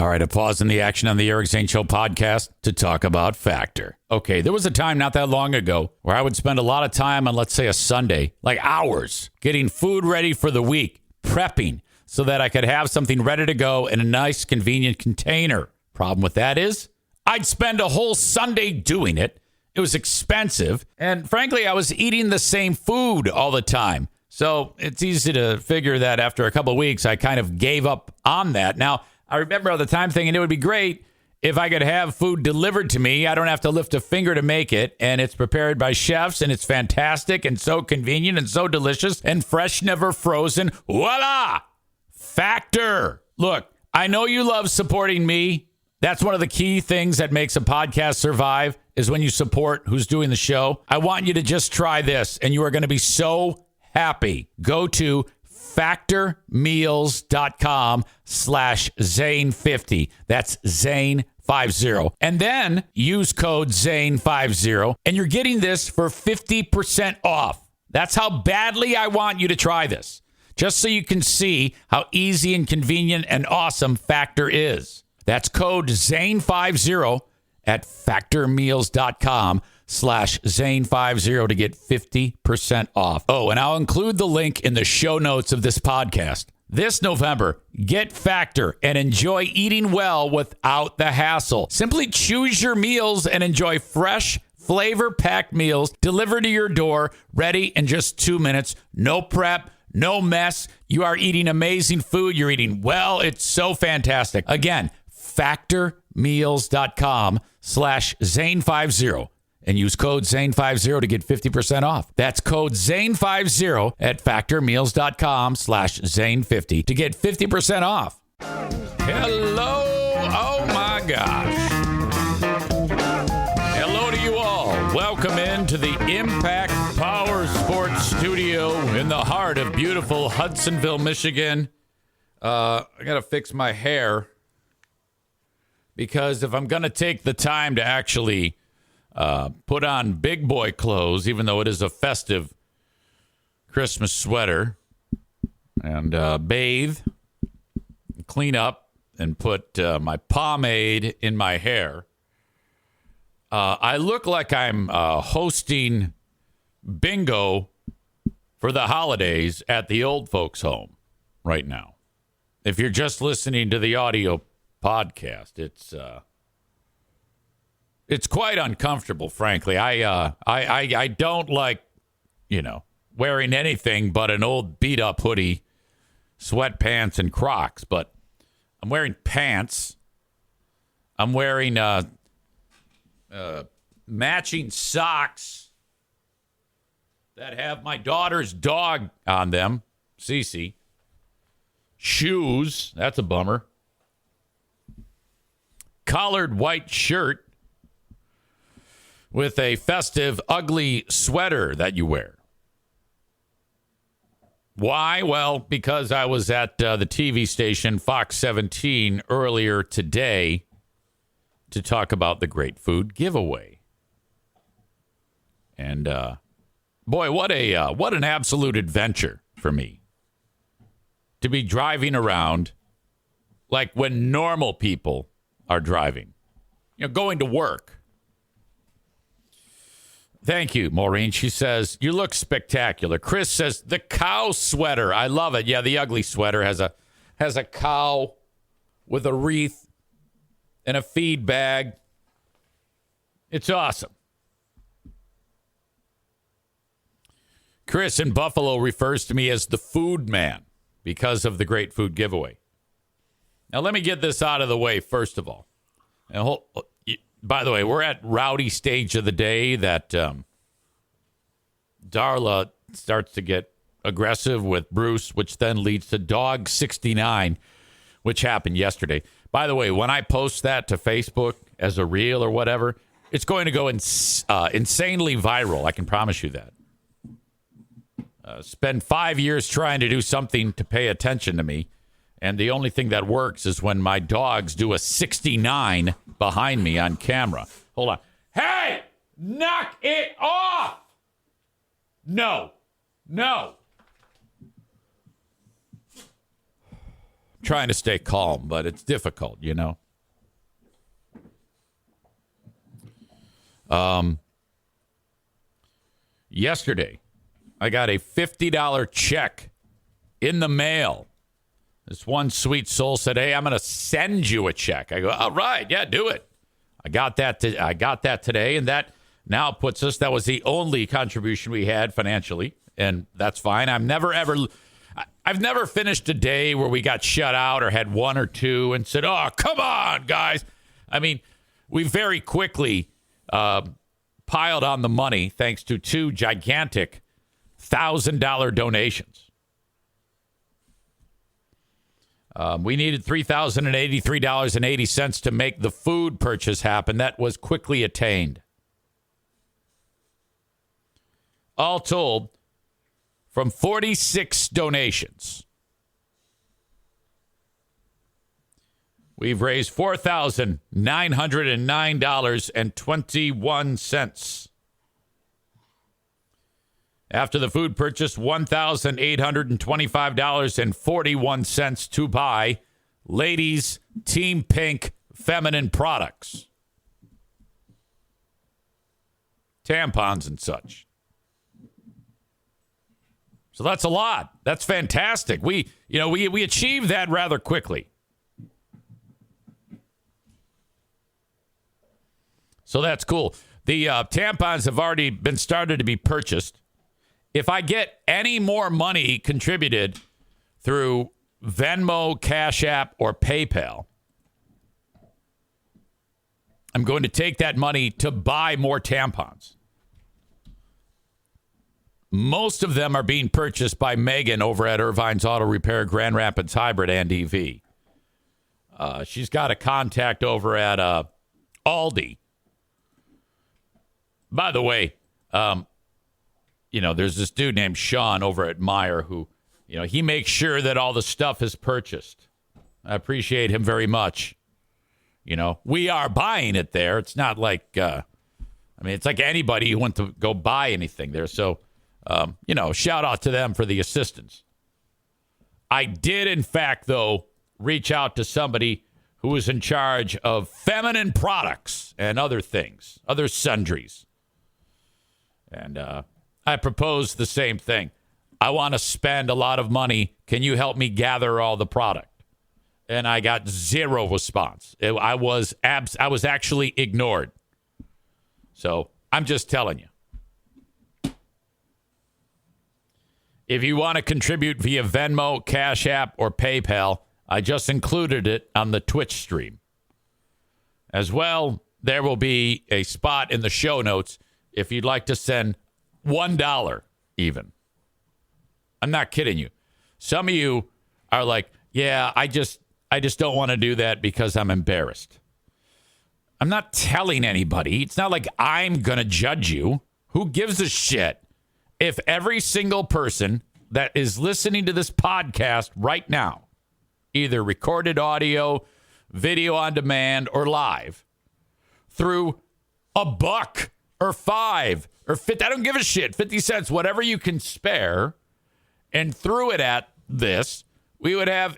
All right, a pause in the action on the Eric Zane Show podcast to talk about Factor. Okay, there was a time not that long ago where I would spend a lot of time on, let's say, a Sunday, like hours, getting food ready for the week, prepping so that I could have something ready to go in a nice, convenient container. Problem with that is I'd spend a whole Sunday doing it. It was expensive. And frankly, I was eating the same food all the time. So it's easy to figure that after a couple of weeks, I kind of gave up on that. Now, I remember at the time thinking it would be great if I could have food delivered to me. I don't have to lift a finger to make it, and it's prepared by chefs, and it's fantastic and so convenient and so delicious and fresh, never frozen. Voila! Factor. Look, I know you love supporting me. That's one of the key things that makes a podcast survive is when you support who's doing the show. I want you to just try this, and you are going to be so happy. Go to factormeals.com/Zane50. That's Zane50. And then use code Zane50, and you're getting this for 50% off. That's how badly I want you to try this, just so you can see how easy and convenient and awesome Factor is. That's code Zane50 at factormeals.com/Zane50 to get 50% off. Oh, and I'll include the link in the show notes of this podcast. This November, get Factor and enjoy eating well without the hassle. Simply choose your meals and enjoy fresh, flavor-packed meals delivered to your door, ready in just 2 minutes. No prep, no mess. You are eating amazing food. You're eating well. It's so fantastic. Again, factormeals.com/Zane50 and use code Zane50 to get 50% off. That's code Zane50 at factormeals.com/Zane50 to get 50% off. Hello. Oh my gosh. Hello to you all. Welcome into the Impact Power Sports Studio in the heart of beautiful Hudsonville, Michigan. I got to fix my hair, because if I'm going to take the time to actually put on big boy clothes, even though it is a festive Christmas sweater, and bathe, clean up, and put my pomade in my hair, I look like I'm hosting bingo for the holidays at the old folks' home right now. If you're just listening to the audio podcast, it's quite uncomfortable, frankly. I don't like, wearing anything but an old beat up hoodie, sweatpants, and Crocs, but I'm wearing pants. I'm wearing matching socks that have my daughter's dog on them, Cece. Shoes, that's a bummer. Collared white shirt with a festive, ugly sweater that you wear. Why? Well, because I was at the TV station Fox 17 earlier today to talk about the Great Food Giveaway. And boy, what an absolute adventure for me to be driving around like when normal people are driving, going to work. Thank you, Maureen. She says, you look spectacular. Chris says, the cow sweater. I love it. Yeah, the ugly sweater has a cow with a wreath and a feed bag. It's awesome. Chris in Buffalo refers to me as the food man because of the Great Food Giveaway. Now, let me get this out of the way, first of all. And by the way, we're at rowdy stage of the day that Darla starts to get aggressive with Bruce, which then leads to Dog 69, which happened yesterday. By the way, when I post that to Facebook as a reel or whatever, it's going to go insanely viral. I can promise you that. Spend 5 years trying to do something to pay attention to me. And the only thing that works is when my dogs do a 69 behind me on camera. Hold on. Hey, knock it off. No. trying to stay calm, but it's difficult, you know. Yesterday, I got a $50 check in the mail. This one sweet soul said, "Hey, I'm going to send you a check." I go, "All right, yeah, do it." I got that today, and that now puts us. That was the only contribution we had financially, and that's fine. I've never finished a day where we got shut out or had one or two and said, "Oh, come on, guys." I mean, we very quickly piled on the money thanks to two gigantic $1,000 donations. We needed $3,083.80 to make the food purchase happen. That was quickly attained. All told, from 46 donations, we've raised $4,909.21. After the food purchase, $1,825.41 to buy ladies' Team Pink feminine products, tampons and such. So that's a lot. That's fantastic. We achieved that rather quickly. So that's cool. The tampons have already been started to be purchased. If I get any more money contributed through Venmo, Cash App, or PayPal, I'm going to take that money to buy more tampons. Most of them are being purchased by Megan over at Irvine's Auto Repair, Grand Rapids Hybrid and EV. She's got a contact over at Aldi. By the way, there's this dude named Sean over at Meijer who, he makes sure that all the stuff is purchased. I appreciate him very much. We are buying it there. It's not like, it's like anybody who went to go buy anything there. So, shout out to them for the assistance. I did, in fact, though, reach out to somebody who was in charge of feminine products and other things, other sundries. And I proposed the same thing. I want to spend a lot of money. Can you help me gather all the product? And I got zero response. I was actually ignored. So I'm just telling you. If you want to contribute via Venmo, Cash App, or PayPal, I just included it on the Twitch stream. As well, there will be a spot in the show notes if you'd like to send $1 even. I'm not kidding you. Some of you are like, yeah, I just don't want to do that because I'm embarrassed. I'm not telling anybody. It's not like I'm going to judge you. Who gives a shit? If every single person that is listening to this podcast right now, either recorded audio, video on demand, or live, through $1 or $5 or 50, I don't give a shit, 50 cents, whatever you can spare, and threw it at this, we would have,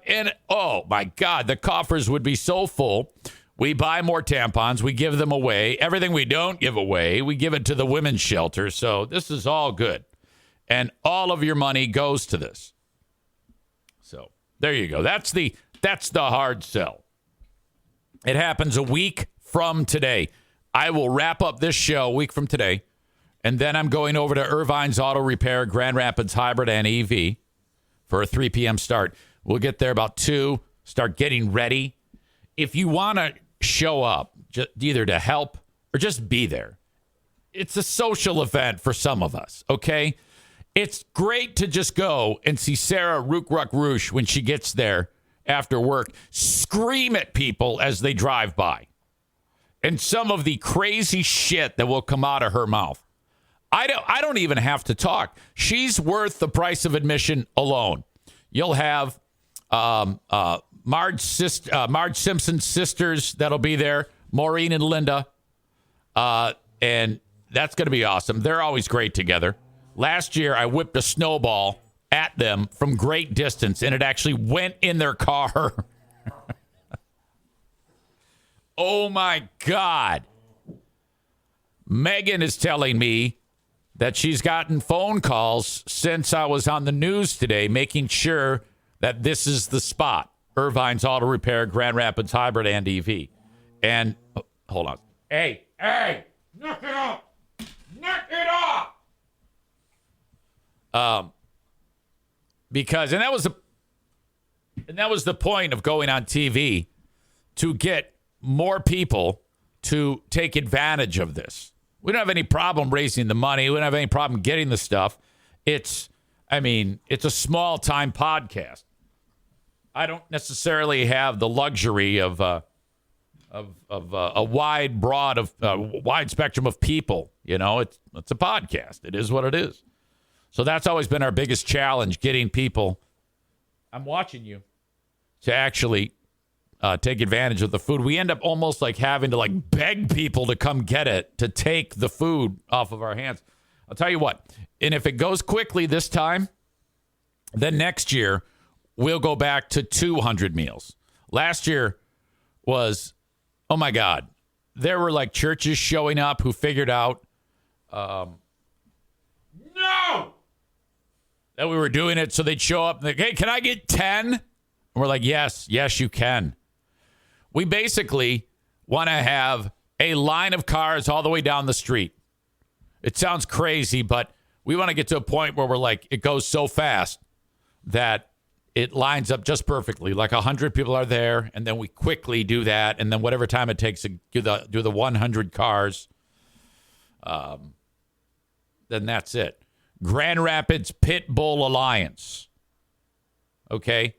oh my God, the coffers would be so full. We buy more tampons. We give them away. Everything we don't give away, we give it to the women's shelter. So this is all good. And all of your money goes to this. So there you go. That's the hard sell. It happens a week from today. I will wrap up this show a week from today. And then I'm going over to Irvine's Auto Repair, Grand Rapids Hybrid and EV for a 3 p.m. start. We'll get there about 2, start getting ready. If you want to show up, either to help or just be there, it's a social event for some of us, okay? It's great to just go and see Sarah Rook-Ruck-Roosh when she gets there after work, scream at people as they drive by. And some of the crazy shit that will come out of her mouth. I don't even have to talk. She's worth the price of admission alone. You'll have Marge Simpson's sisters that'll be there, Maureen and Linda. And that's going to be awesome. They're always great together. Last year, I whipped a snowball at them from great distance, and it actually went in their car. Oh, my God. Megan is telling me that she's gotten phone calls since I was on the news today, making sure that this is the spot. Irvine's Auto Repair, Grand Rapids Hybrid and EV. And, hold on. Hey, knock it off. Knock it off. Because, and that was the point of going on TV, to get more people to take advantage of this. We don't have any problem raising the money. We don't have any problem getting the stuff. It's a small time podcast. I don't necessarily have the luxury of a wide spectrum of people. You know, it's a podcast. It is what it is. So that's always been our biggest challenge, getting people, I'm watching you, to actually take advantage of the food. We end up almost like having to like beg people to come get it, to take the food off of our hands. I'll tell you what, and if it goes quickly this time, then next year we'll go back to 200 meals. Last year was, oh my God, there were like churches showing up who figured out no, that we were doing it, so they'd show up and like, hey, can I get 10? And we're like, yes, you can. We basically want to have a line of cars all the way down the street. It sounds crazy, but we want to get to a point where we're like, it goes so fast that it lines up just perfectly. Like 100 people are there, and then we quickly do that, and then whatever time it takes to do the 100 cars, then that's it. Grand Rapids Pit Bull Alliance. Okay?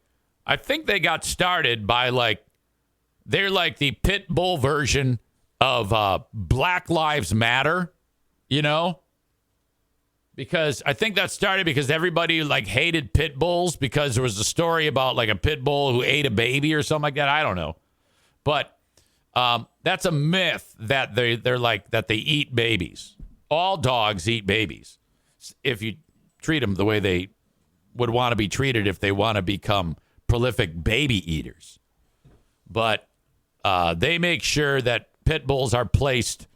I think they got started by they're like the pit bull version of Black Lives Matter, you know? Because I think that started because everybody hated pit bulls because there was a story about a pit bull who ate a baby or something like that. I don't know. But that's a myth that they're like that they eat babies. All dogs eat babies if you treat them the way they would want to be treated if they want to become prolific baby eaters. But they make sure that pit bulls are placed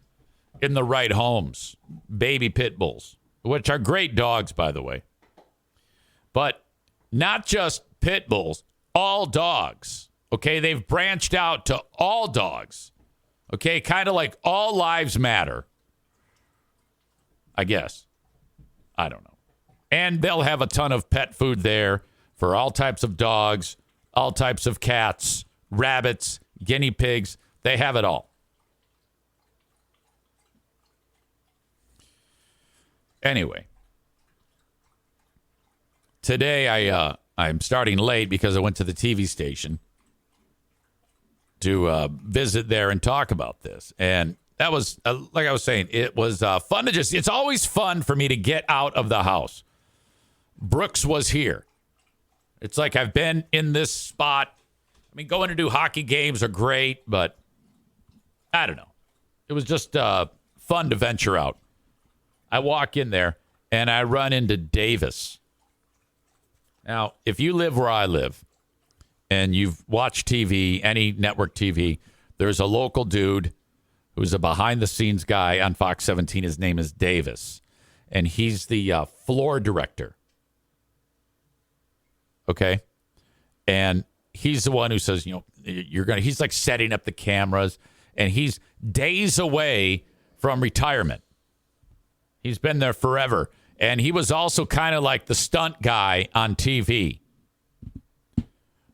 in the right homes. Baby pit bulls, which are great dogs, by the way. But not just pit bulls, all dogs. Okay, they've branched out to all dogs. Okay, kind of like all lives matter, I guess. I don't know. And they'll have a ton of pet food there for all types of dogs, all types of cats, rabbits, guinea pigs. They have it all. Anyway, today I'm starting late because I went to the TV station to visit there and talk about this. And that was, like I was saying, it was fun to it's always fun for me to get out of the house. Brooks was here. It's like I've been in this spot. I mean, going to do hockey games are great, but I don't know. It was just fun to venture out. I walk in there, and I run into Davis. Now, if you live where I live, and you've watched TV, any network TV, there's a local dude who's a behind-the-scenes guy on Fox 17. His name is Davis, and he's the floor director. Okay? And he's the one who says, he's like setting up the cameras, and he's days away from retirement. He's been there forever. And he was also kind of like the stunt guy on TV.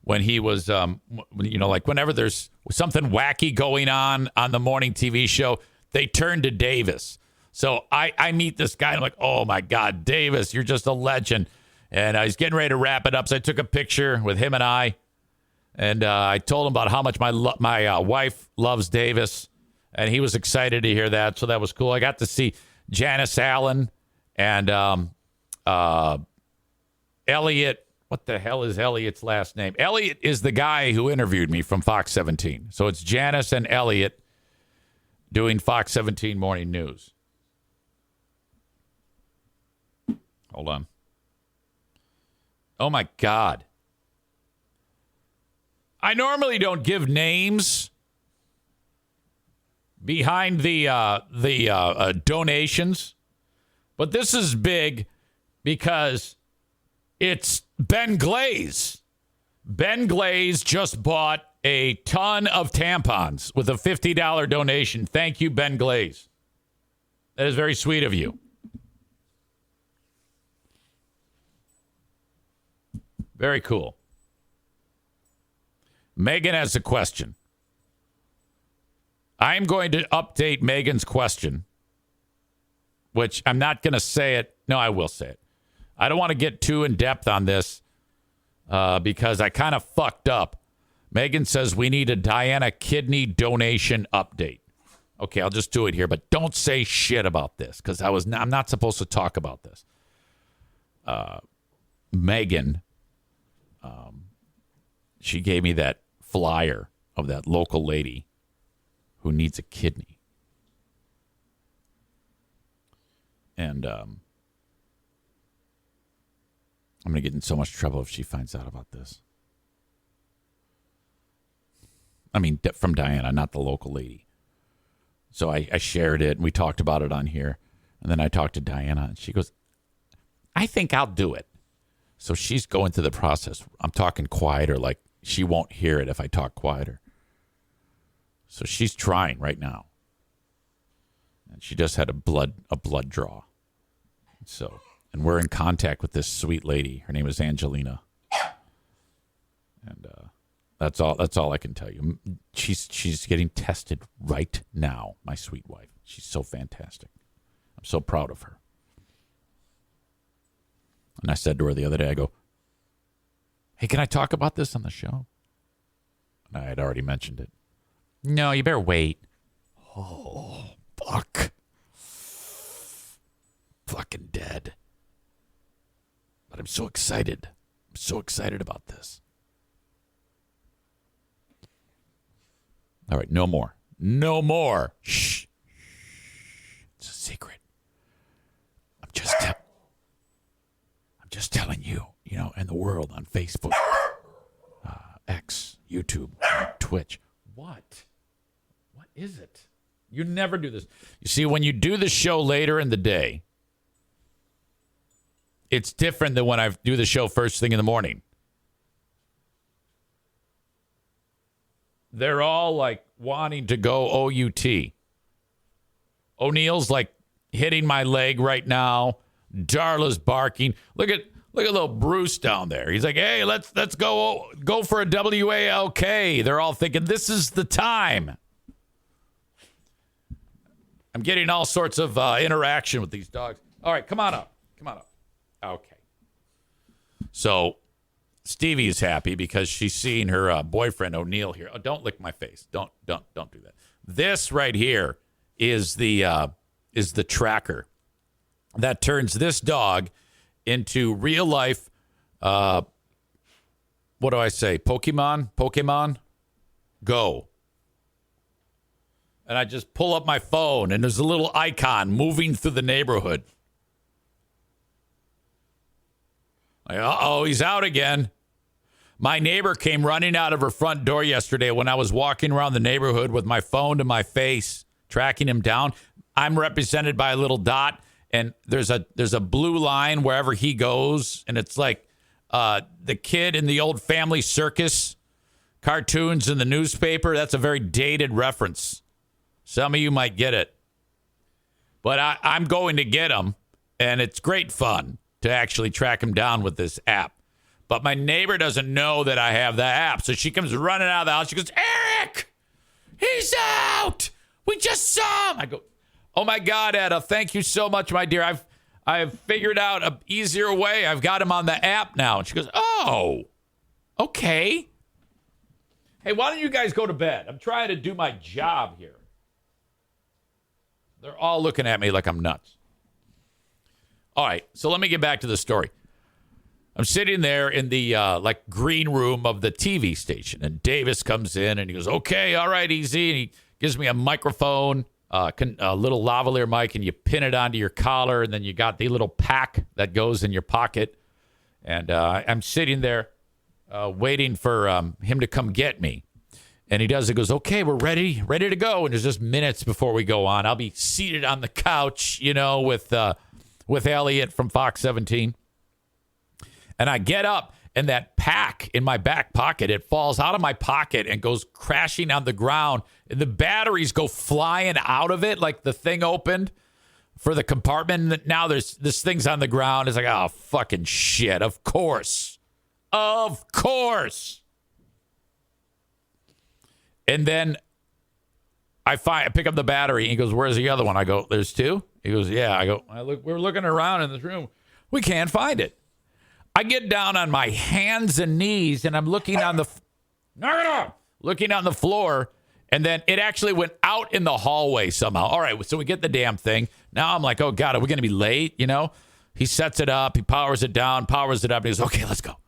When he was, whenever there's something wacky going on the morning TV show, they turn to Davis. So I meet this guy, and I'm like, oh, my God, Davis, you're just a legend. And I was getting ready to wrap it up, so I took a picture with him and I. And I told him about how much my wife loves Davis. And he was excited to hear that, so that was cool. I got to see Janice Allen and Elliot. What the hell is Elliot's last name? Elliot is the guy who interviewed me from Fox 17. So it's Janice and Elliot doing Fox 17 Morning News. Hold on. Oh, my God. I normally don't give names behind the donations, but this is big because it's Ben Glaze. Ben Glaze just bought a ton of tampons with a $50 donation. Thank you, Ben Glaze. That is very sweet of you. Very cool. Megan has a question. I'm going to update Megan's question, which I'm not going to say it. No, I will say it. I don't want to get too in depth on this because I kind of fucked up. Megan says we need a Diana kidney donation update. Okay, I'll just do it here, but don't say shit about this because I'm not supposed to talk about this. Megan, she gave me that flyer of that local lady who needs a kidney. And I'm going to get in so much trouble if she finds out about this. I mean, from Diana, not the local lady. So I shared it, and we talked about it on here. And then I talked to Diana, and she goes, I think I'll do it. So she's going through the process. I'm talking quieter, like she won't hear it if I talk quieter. So she's trying right now. And she just had a blood draw. So, and we're in contact with this sweet lady. Her name is Angelina. And that's all I can tell you. She's getting tested right now, my sweet wife. She's so fantastic. I'm so proud of her. And I said to her the other day, I go, hey, can I talk about this on the show? And I had already mentioned it. No, you better wait. Oh, fuck. Fucking dead. But I'm so excited. I'm so excited about this. All right, no more. No more. Shh. It's a secret. I'm just telling you, and the world on Facebook, X, YouTube, Twitch. What is it? You never do this. You see, when you do the show later in the day, it's different than when I do the show first thing in the morning. They're all like wanting to go OUT. O'Neill's like hitting my leg right now. Darla's barking. Look at little Bruce down there. He's like, hey, let's go for a WALK. They're all thinking this is the time. I'm getting all sorts of interaction with these dogs. All right, come on up. Okay. So Stevie is happy because she's seeing her boyfriend O'Neill here. Oh, don't lick my face. Don't do that. This right here is the tracker that turns this dog into real life. What do I say? Pokemon Go. And I just pull up my phone, and there's a little icon moving through the neighborhood. Like, uh-oh, he's out again. My neighbor came running out of her front door yesterday when I was walking around the neighborhood with my phone to my face, tracking him down. I'm represented by a little dot, and there's a blue line wherever he goes, and it's like the kid in the old Family Circus cartoons in the newspaper. That's a very dated reference. Some of you might get it. But I'm going to get him, and it's great fun to actually track him down with this app. But my neighbor doesn't know that I have the app, so she comes running out of the house. She goes, Eric, he's out. We just saw him. I go, oh, my God, Etta, thank you so much, my dear. I've figured out an easier way. I've got him on the app now. And she goes, oh, okay. Hey, why don't you guys go to bed? I'm trying to do my job here. They're all looking at me like I'm nuts. All right, so let me get back to the story. I'm sitting there in the green room of the TV station, and Davis comes in and he goes, okay, all right, easy. And he gives me a microphone, a little lavalier mic, and you pin it onto your collar, and then you got the little pack that goes in your pocket. And I'm sitting there waiting for him to come get me. And he does. He goes, okay, we're ready to go. And there's just minutes before we go on. I'll be seated on the couch, with Elliot from Fox 17. And I get up, and that pack in my back pocket, it falls out of my pocket and goes crashing on the ground. And the batteries go flying out of it, like the thing opened for the compartment. Now there's this thing's on the ground. It's like, oh, fucking shit. Of course. And then I pick up the battery. And he goes, where's the other one? I go, there's two? He goes, yeah. I go, we're looking around in this room. We can't find it. I get down on my hands and knees, and I'm looking on the floor, and then it actually went out in the hallway somehow. All right, so we get the damn thing. Now I'm like, oh, God, are we going to be late? He sets it up. He powers it down, powers it up. And he goes, okay, let's go.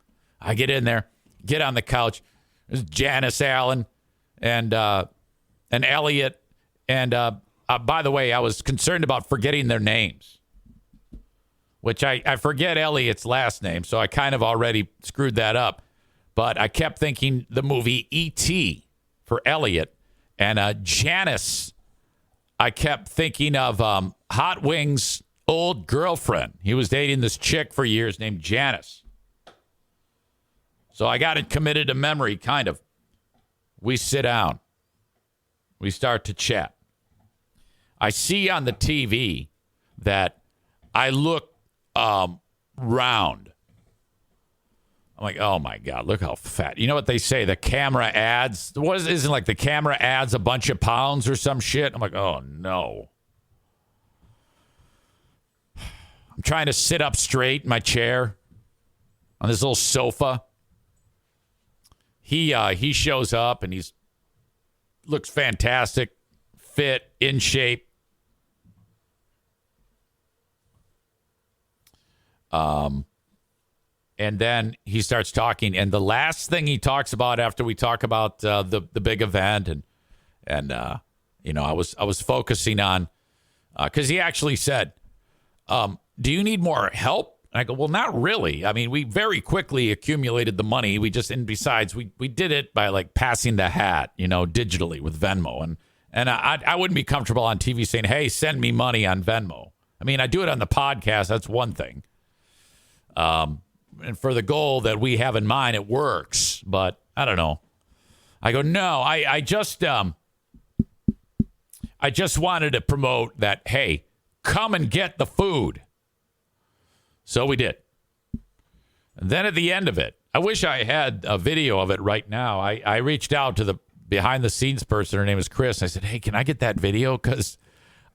I get in there, get on the couch. There's Janice Allen and Elliot. And by the way, I was concerned about forgetting their names, which I forget Elliot's last name, so I kind of already screwed that up. But I kept thinking the movie E.T. for Elliot. And Janice, I kept thinking of Hot Wings' old girlfriend. He was dating this chick for years named Janice. So I got it committed to memory, kind of. We sit down. We start to chat. I see on the TV that I look round. I'm like, oh my God, look how fat. You know what they say? The camera adds, isn't like the camera adds a bunch of pounds or some shit? I'm like, oh no. I'm trying to sit up straight in my chair on this little sofa. He shows up and looks fantastic, fit, in shape. And then he starts talking, and the last thing he talks about after we talk about the big event, and I was focusing on because he actually said, "Do you need more help?" And I go, "Well, not really. I mean, we very quickly accumulated the money. And besides, we did it by like passing the hat, digitally with Venmo, and I wouldn't be comfortable on TV saying, hey, send me money on Venmo. I mean, I do it on the podcast. That's one thing." And for the goal that we have in mind, it works. But I don't know. I go, no, I just wanted to promote that, hey, come and get the food. So we did. And then at the end of it, I wish I had a video of it right now. I reached out to the behind the scenes person. Her name is Chris. I said, hey, can I get that video? Because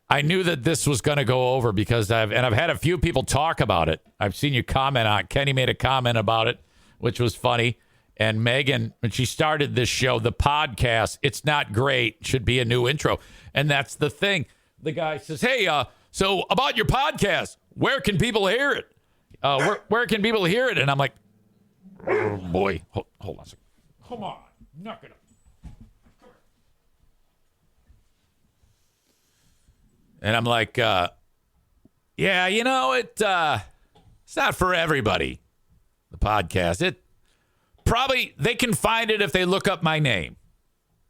I knew that this was going to go over because I've had a few people talk about it. I've seen you comment on it. Kenny made a comment about it, which was funny. And Megan, when she started this show, the podcast, it's not great, should be a new intro. And that's the thing. The guy says, hey, so about your podcast, where can people hear it? Where can people hear it? And I'm like, oh, boy. Hold on a second. Come on. Knock it up. And I'm like, yeah, it's not for everybody, the podcast. They can find it if they look up my name.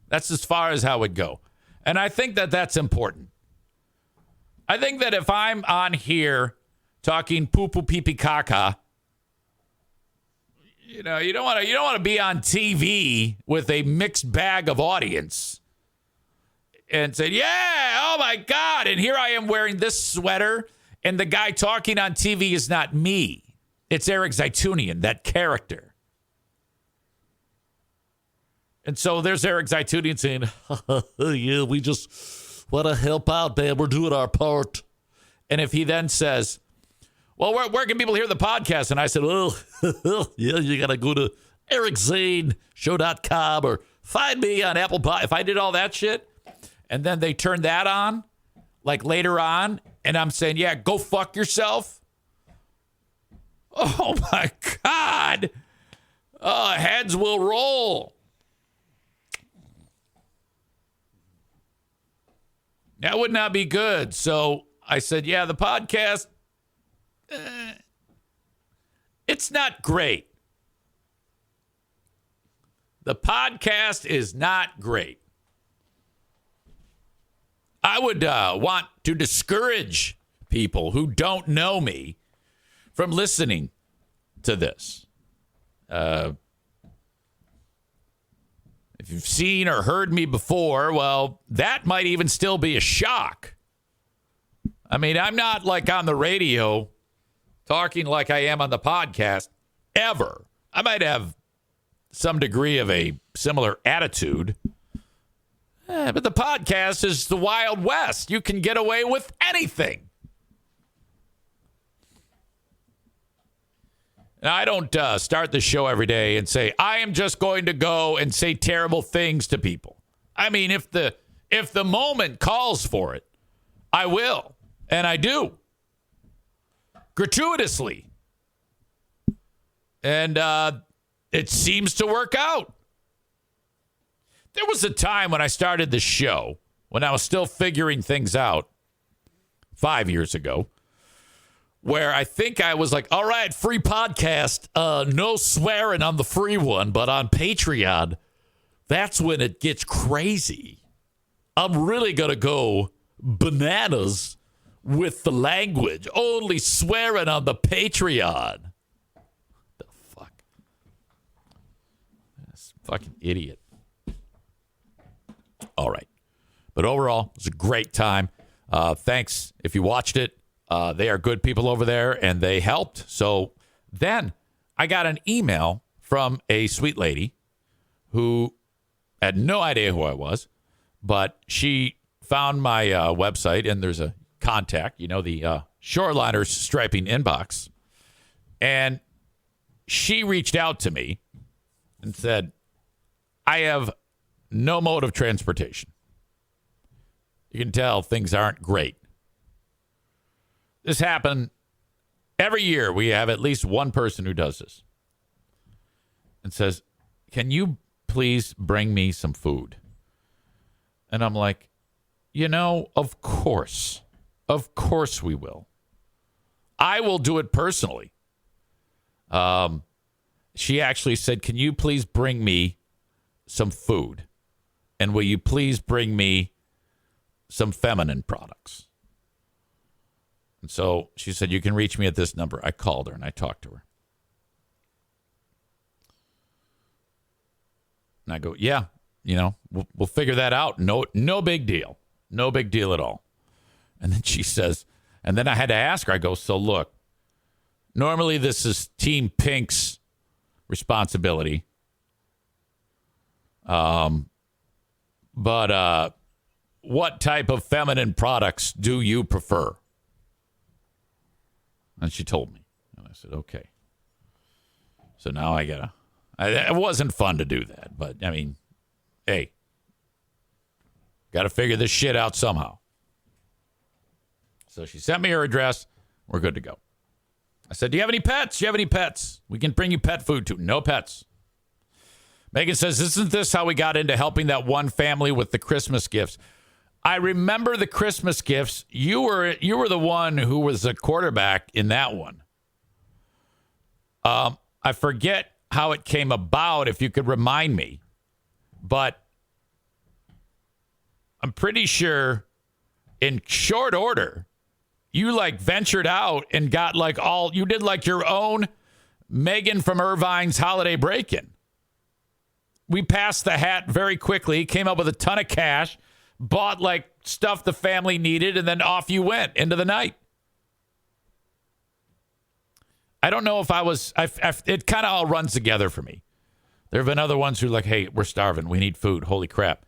That's as far as how it would go. And I think that that's important. I think that if I'm on here talking poo-poo pee-pee caca, you don't want to be on TV with a mixed bag of audience and said, yeah, oh my God. And here I am wearing this sweater, and the guy talking on TV is not me. It's Eric Zaitunian, that character. And so there's Eric Zaitunian saying, yeah, we just want to help out, man. We're doing our part. And if he then says, well, where can people hear the podcast? And I said, well, yeah, you got to go to ericzaneshow.com or find me on Apple Pod. If I did all that shit, and then they turn that on, like later on, and I'm saying, yeah, go fuck yourself. Oh, my God. Heads will roll. That would not be good. So I said, yeah, the podcast, It's not great. The podcast is not great. I would want to discourage people who don't know me from listening to this. If you've seen or heard me before, well, that might even still be a shock. I mean, I'm not like on the radio talking like I am on the podcast ever. I might have some degree of a similar attitude. But the podcast is the Wild West. You can get away with anything. And I don't start the show every day and say, I am just going to go and say terrible things to people. I mean, if the moment calls for it, I will. And I do. Gratuitously. And it seems to work out. There was a time when I started the show, when I was still figuring things out 5 years ago, where I think I was like, all right, free podcast, no swearing on the free one, but on Patreon, that's when it gets crazy. I'm really going to go bananas with the language, only swearing on the Patreon. The fuck? This fucking idiot. All right. But overall, it was a great time. Thanks if you watched it. They are good people over there, and they helped. So then I got an email from a sweet lady who had no idea who I was, but she found my website, and there's a contact, the Shoreliners striping inbox. And she reached out to me and said, I have no mode of transportation. You can tell things aren't great. This happened every year. We have at least one person who does this and says, can you please bring me some food? And I'm like, of course we will. I will do it personally. She actually said, can you please bring me some food? And will you please bring me some feminine products? And so she said, you can reach me at this number. I called her and I talked to her. And I go, yeah, we'll figure that out. No big deal. No big deal at all. And then she says, and then I had to ask her, I go, so look, normally this is Team Pink's responsibility. But what type of feminine products do you prefer? And she told me. And I said, okay. So now it wasn't fun to do that. But, I mean, hey, got to figure this shit out somehow. So she sent me her address. We're good to go. I said, do you have any pets? Do you have any pets? We can bring you pet food, too. No pets. Megan says, isn't this how we got into helping that one family with the Christmas gifts? I remember the Christmas gifts. You were the one who was the quarterback in that one. I forget how it came about, if you could remind me. But I'm pretty sure in short order, you ventured out and got you did your own Megan from Irvine's holiday break-in. We passed the hat very quickly, came up with a ton of cash, bought stuff the family needed, and then off you went into the night. I don't know if it kind of all runs together for me. There have been other ones who are like, hey, we're starving. We need food. Holy crap.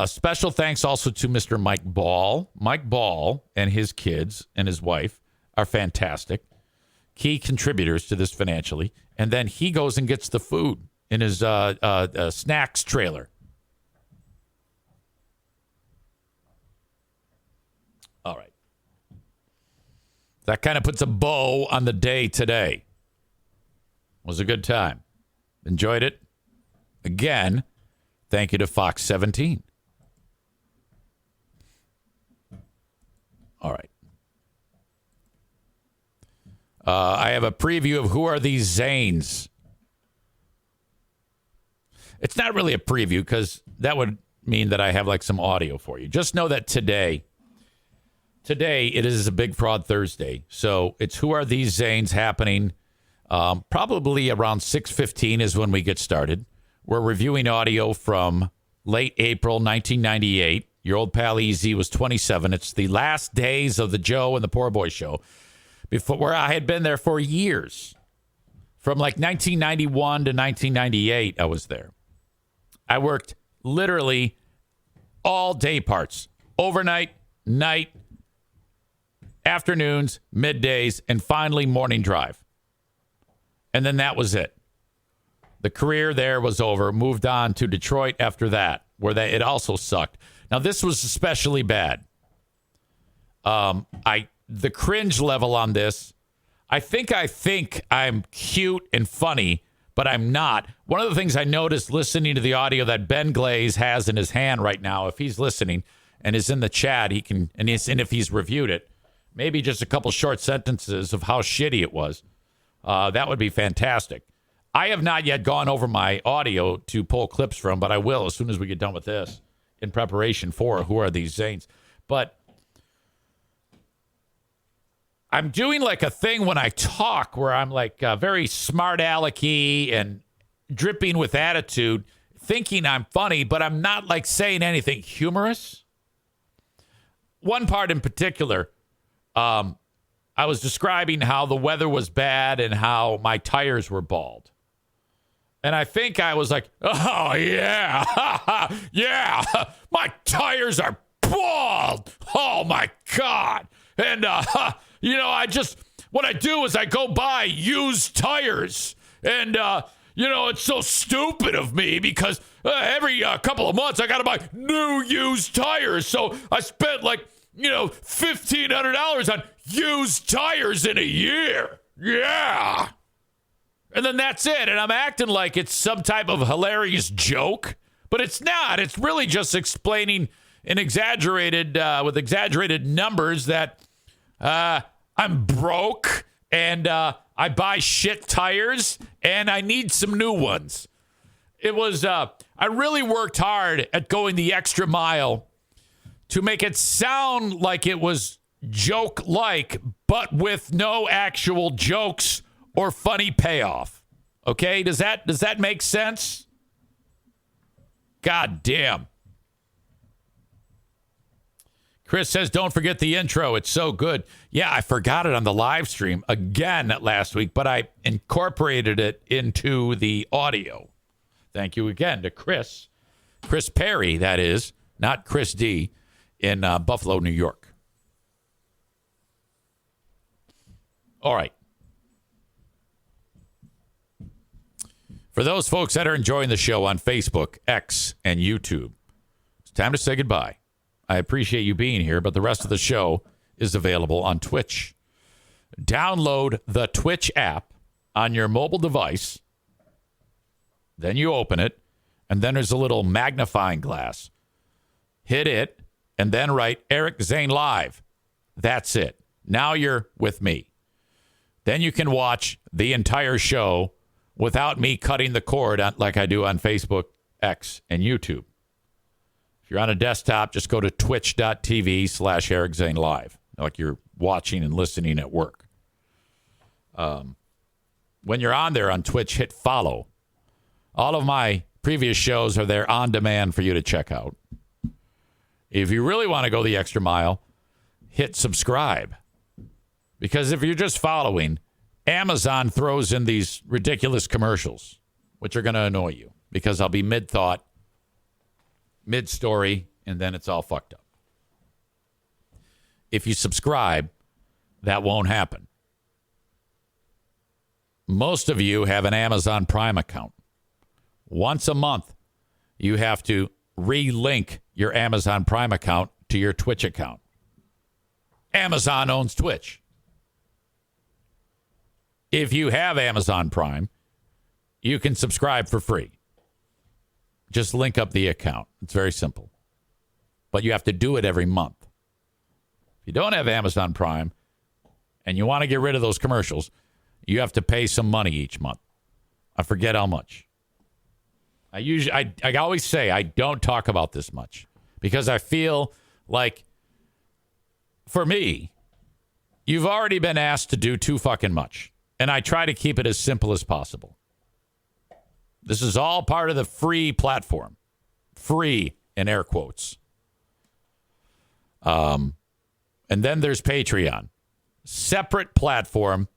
Special thanks also to Mr. Mike Ball. Mike Ball and his kids and his wife are fantastic. Key contributors to this financially. And then he goes and gets the food in his snacks trailer. All right. That kind of puts a bow on the day today. Was a good time. Enjoyed it. Again, thank you to Fox 17. All right. I have a preview of Who Are These Zanes? It's not really a preview because that would mean that I have like some audio for you. Just know that today it is a Big Fraud Thursday. So it's Who Are These Zanes happening probably around 6:15 is when we get started. We're reviewing audio from late April 1998. Your old pal EZ was 27. It's the last days of the Joe and the Poor Boy Show, before where I had been there for years. From like 1991 to 1998, I was there. I worked literally all day parts, overnight, night, afternoons, middays, and finally morning drive. And then that was it. The career there was over. Moved on to Detroit after that, where it also sucked. Now, this was especially bad. The cringe level on this, I think I'm cute and funny, but I'm not. One of the things I noticed listening to the audio that Ben Glaze has in his hand right now, if he's listening and is in the chat, he can, and if he's reviewed it, maybe just a couple short sentences of how shitty it was. That would be fantastic. I have not yet gone over my audio to pull clips from, but I will as soon as we get done with this in preparation for Who Are These Zanes. But I'm doing like a thing when I talk where I'm like very smart alecky and dripping with attitude, thinking I'm funny, but I'm not like saying anything humorous. One part in particular, I was describing how the weather was bad and how my tires were bald. And I think I was like, oh, yeah, yeah, my tires are bald. Oh, my God. And, what I do is I go buy used tires. And, it's so stupid of me because every couple of months I got to buy new used tires. So I spent $1,500 on used tires in a year. Yeah. And then that's it. And I'm acting like it's some type of hilarious joke, but it's not. It's really just explaining with exaggerated numbers that I'm broke and I buy shit tires and I need some new ones. It was, I really worked hard at going the extra mile to make it sound like it was joke-like, but with no actual jokes or funny payoff. Okay? Does that make sense? God damn. Chris says, don't forget the intro. It's so good. Yeah, I forgot it on the live stream again last week, but I incorporated it into the audio. Thank you again to Chris. Chris Perry, that is, not Chris D, in Buffalo, New York. All right. For those folks that are enjoying the show on Facebook, X, and YouTube, it's time to say goodbye. I appreciate you being here, but the rest of the show is available on Twitch. Download the Twitch app on your mobile device. Then you open it, and then there's a little magnifying glass. Hit it, and then write Eric Zane Live. That's it. Now you're with me. Then you can watch the entire show without me cutting the cord like I do on Facebook, X, and YouTube. If you're on a desktop, just go to twitch.tv/Eric Zane Live, like you're watching and listening at work. When you're on there on Twitch, hit follow. All of my previous shows are there on demand for you to check out. If you really want to go the extra mile, hit subscribe. Because if you're just following, Amazon throws in these ridiculous commercials, which are going to annoy you because I'll be mid-thought, mid-story, and then it's all fucked up. If you subscribe, that won't happen. Most of you have an Amazon Prime account. Once a month, you have to relink your Amazon Prime account to your Twitch account. Amazon owns Twitch. If you have Amazon Prime, you can subscribe for free. Just link up the account. It's very simple. But you have to do it every month. If you don't have Amazon Prime and you want to get rid of those commercials, you have to pay some money each month. I forget how much. I always say I don't talk about this much because I feel like, for me, you've already been asked to do too fucking much. And I try to keep it as simple as possible. This is all part of the free platform. Free in air quotes. And then there's Patreon. Separate platform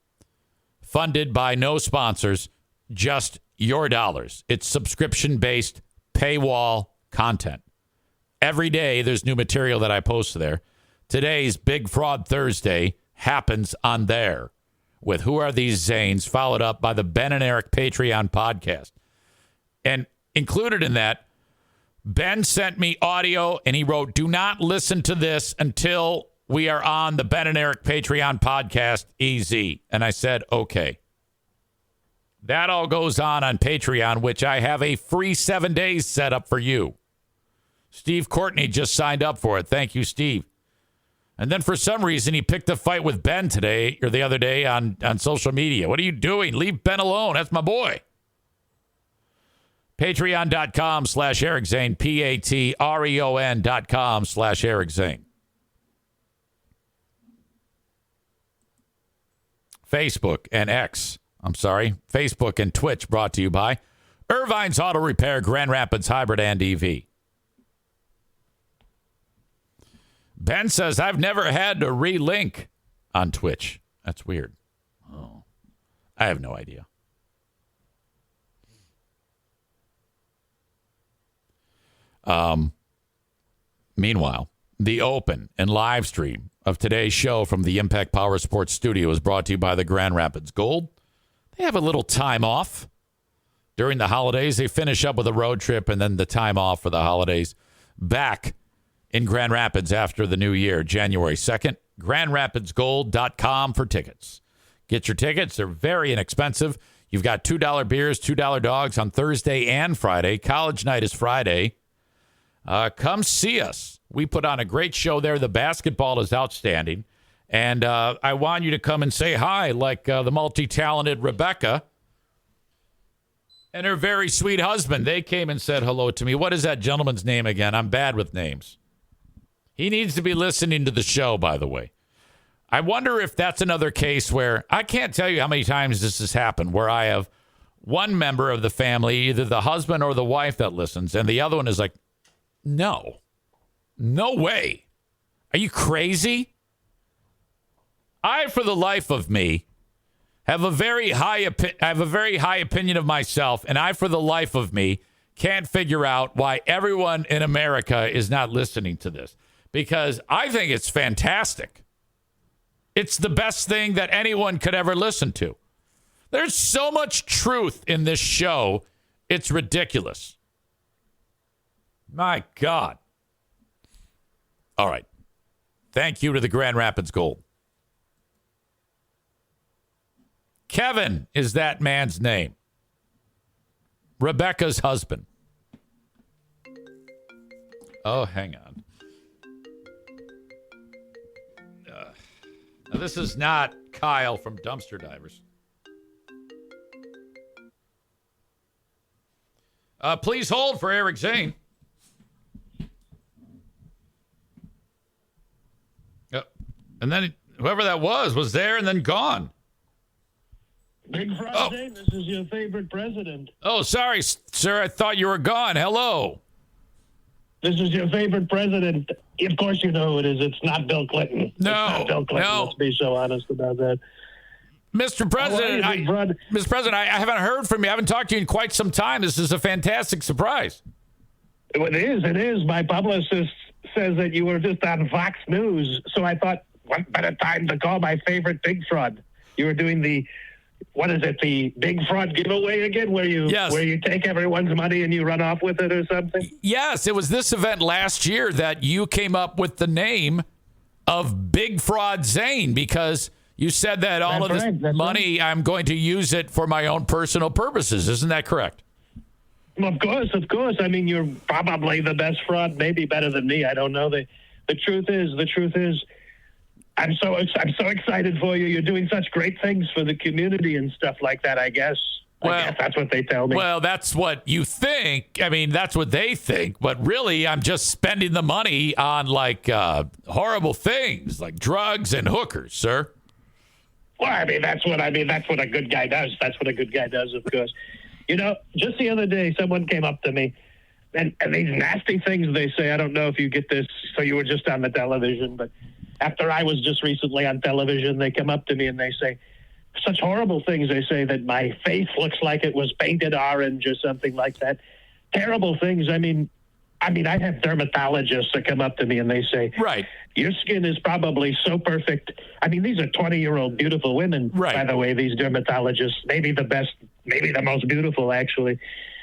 funded by no sponsors, just your dollars. It's subscription-based paywall content. Every day there's new material that I post there. Today's Big Fraud Thursday happens on there with Who Are These Zanes, followed up by the Ben and Eric Patreon podcast. And included in that, Ben sent me audio and he wrote, do not listen to this until we are on the Ben and Eric Patreon podcast, EZ. And I said, okay. That all goes on Patreon, which I have a free 7 days set up for you. Steve Courtney just signed up for it. Thank you, Steve. And then for some reason, he picked a fight with Ben today or the other day on social media. What are you doing? Leave Ben alone. That's my boy. Patreon.com/Eric Zane. Patreon.com/Eric Zane. Facebook and Twitch brought to you by Irvine's Auto Repair, Grand Rapids Hybrid and EV. Ben says, I've never had to relink on Twitch. That's weird. Oh, I have no idea. Meanwhile, the open and live stream of today's show from the Impact Power Sports Studio is brought to you by the Grand Rapids Gold. They have a little time off during the holidays. They finish up with a road trip and then the time off for the holidays. Back in Grand Rapids after the new year, January 2nd. GrandRapidsGold.com for tickets. Get your tickets. They're very inexpensive. You've got $2 beers, $2 dogs on Thursday and Friday. College night is Friday. Come see us. We put on a great show there. The basketball is outstanding. And I want you to come and say hi, like the multi-talented Rebecca and her very sweet husband. They came and said hello to me. What is that gentleman's name again? I'm bad with names. He needs to be listening to the show, by the way. I wonder if that's another case where I can't tell you how many times this has happened, where I have one member of the family, either the husband or the wife that listens, and the other one is like, no way. Are you crazy? I, for the life of me, have a very high opinion of myself, and I, for the life of me, can't figure out why everyone in America is not listening to this, because I think it's fantastic. It's the best thing that anyone could ever listen to. There's so much truth in this show, it's ridiculous. My God. All right. Thank you to the Grand Rapids Gold. Kevin is that man's name. Rebecca's husband. Oh, hang on. Now, this is not Kyle from Dumpster Divers. Please hold for Eric Zane. And then whoever that was there and then gone. Big Friday, This is your favorite president. Oh, sorry, sir. I thought you were gone. Hello. This is your favorite president. Of course you know who it is. It's not Bill Clinton. No. It's not Bill Clinton. No. Let's be so honest about that. Mr. President, Mr. President, I haven't heard from you. I haven't talked to you in quite some time. This is a fantastic surprise. It is. My publicist says that you were just on Fox News. So I thought, what better time to call my favorite Big Fraud? You were doing the Big Fraud giveaway again, where you take everyone's money and you run off with it or something? Yes, it was this event last year that you came up with the name of Big Fraud Zane, because you said that all of this money, I'm going to use it for my own personal purposes. Isn't that correct? Of course. I mean, you're probably the best fraud, maybe better than me. I don't know. The truth is, I'm so excited for you. You're doing such great things for the community and stuff like that, I guess. Well, I guess that's what they tell me. Well, that's what you think. I mean, that's what they think. But really, I'm just spending the money on horrible things like drugs and hookers, sir. Well, that's what a good guy does. That's what a good guy does, of course. Just the other day, someone came up to me, and these nasty things they say. I don't know if you get this. So you were just on the television, but after I was just recently on television, they come up to me and they say such horrible things. They say that my face looks like it was painted orange or something like that. Terrible things. I mean, I have dermatologists that come up to me and they say, right, your skin is probably so perfect. I mean, these are 20-year-old beautiful women, right, by the way, these dermatologists, maybe the best, maybe the most beautiful, actually.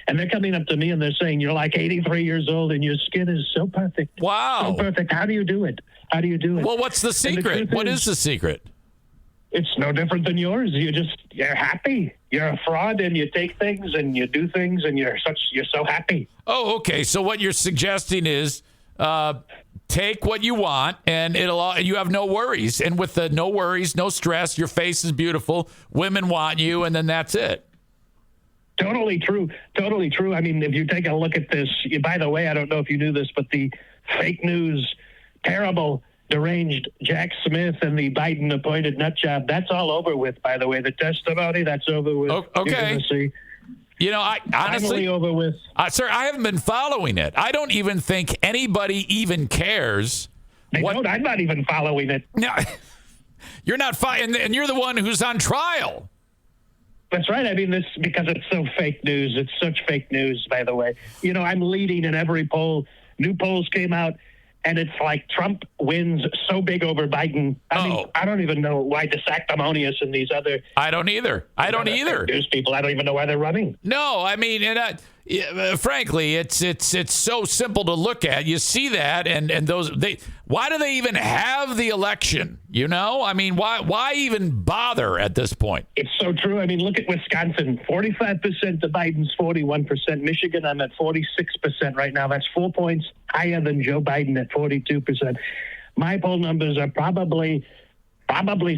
And they're coming up to me and they're saying, you're like 83 years old and your skin is so perfect. Wow. So perfect. How do you do it? How do you do it? Well, what's the secret? What is the secret? It's no different than yours. You're happy. You're a fraud, and you take things and you do things, and you're so happy. Oh, okay. So what you're suggesting is take what you want, and you have no worries. And with the no worries, no stress, your face is beautiful. Women want you, and then that's it. Totally true. Totally true. I mean, if you take a look at this, by the way, I don't know if you knew this, but the fake news, terrible, deranged Jack Smith and the Biden-appointed nut job, that's all over with, by the way. The testimony, that's over with. Oh, okay. I honestly, finally over with. Sir, I haven't been following it. I don't even think anybody even cares. I'm not even following it. No, you're not and you're the one who's on trial. That's right. I mean, this because it's so fake news. It's such fake news, by the way. I'm leading in every poll. New polls came out. And it's like Trump wins so big over Biden. I mean, I don't even know why DeSanctimonious and these other... I don't either. News people, I don't even know why they're running. No, I mean, frankly, it's so simple to look at. You see that, and why do they even have the election? I mean, why even bother at this point? It's so true. I mean, look at Wisconsin, 45% to Biden's 41%. Michigan, I'm at 46% right now. That's 4 points higher than Joe Biden at 42%. My poll numbers are probably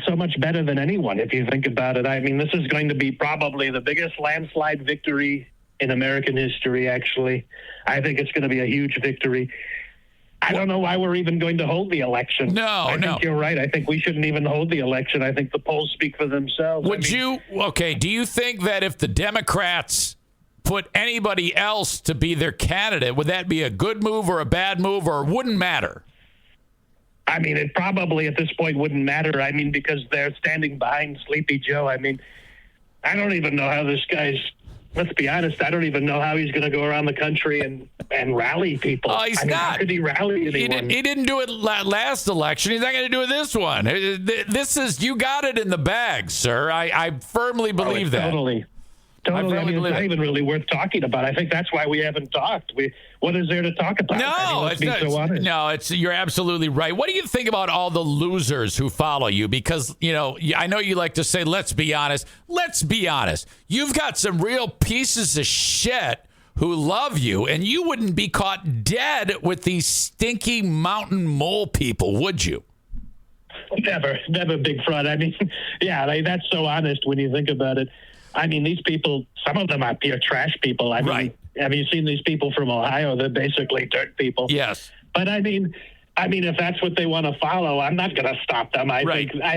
so much better than anyone, if you think about it. I mean, this is going to be probably the biggest landslide victory in American history, actually. I think it's going to be a huge victory. I don't know why we're even going to hold the election. I think you're right. I think we shouldn't even hold the election. I think the polls speak for themselves. Do you think that if the Democrats put anybody else to be their candidate, would that be a good move or a bad move, or wouldn't matter? I mean, it probably at this point wouldn't matter. I mean, because they're standing behind Sleepy Joe. I mean, I don't even know how this guy's... Let's be honest, I don't even know how he's going to go around the country and rally people. Oh, he's not. How could he rally anyone? He didn't do it last election. He's not going to do it this one. You got it in the bag, sir. I firmly believe that. Totally. I mean, it's not even really worth talking about. I think that's why we haven't talked. What is there to talk about? You're absolutely right. What do you think about all the losers who follow you? Because, I know you like to say, let's be honest. Let's be honest. You've got some real pieces of shit who love you, and you wouldn't be caught dead with these stinky mountain mole people, would you? Never, big fraud. I mean, yeah, that's so honest when you think about it. I mean, these people, some of them are pure trash people. I mean, right. Have you seen these people from Ohio? They're basically dirt people. Yes. But I mean, if that's what they want to follow, I'm not going to stop them. I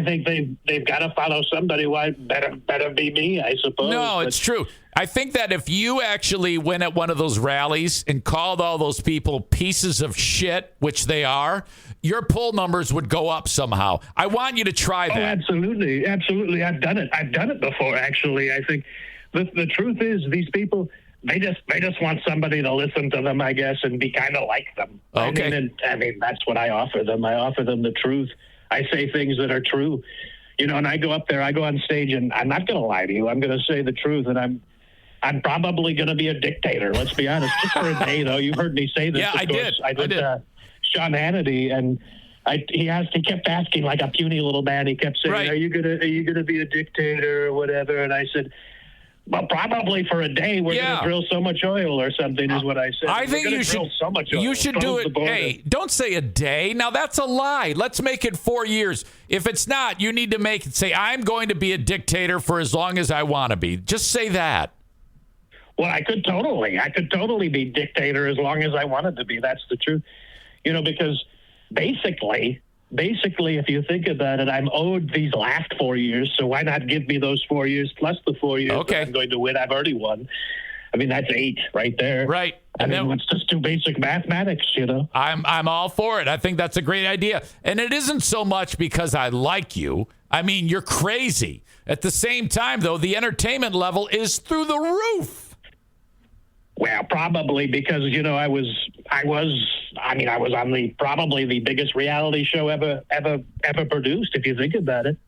think they've got to follow somebody. Why better be me, I suppose. No, it's true. I think that if you actually went at one of those rallies and called all those people pieces of shit, which they are, your poll numbers would go up somehow. I want you to try that. Oh, absolutely. Absolutely. I've done it before, actually. I think the truth is these people, they just want somebody to listen to them, I guess, and be kind of like them. Okay. I mean, that's what I offer them. I offer them the truth. I say things that are true. And I go up there, I go on stage, and I'm not going to lie to you. I'm going to say the truth, and I'm probably going to be a dictator. Let's be honest. Just for a day, though. You've heard me say this. Yeah, I did. Sean Hannity, and he kept asking like a puny little man. He kept saying, right. Are you gonna be a dictator or whatever? And I said, Well, probably for a day, we're going to drill so much oil or something, is what I said. I think you should. So much oil. You should do it. Hey, don't say a day. Now that's a lie. Let's make it 4 years. If it's not, you need to make it say, I'm going to be a dictator for as long as I want to be. Just say that. Well, I could totally be dictator as long as I wanted to be. That's the truth. Because basically, if you think about it, I'm owed these last 4 years, so why not give me those 4 years plus the 4 years that I'm going to win? I've already won. I mean, that's 8 right there. Right. And then let's just do basic mathematics, I'm all for it. I think that's a great idea. And it isn't so much because I like you. I mean, you're crazy. At the same time, though, the entertainment level is through the roof. Well, probably because, I was on probably the biggest reality show ever produced, if you think about it.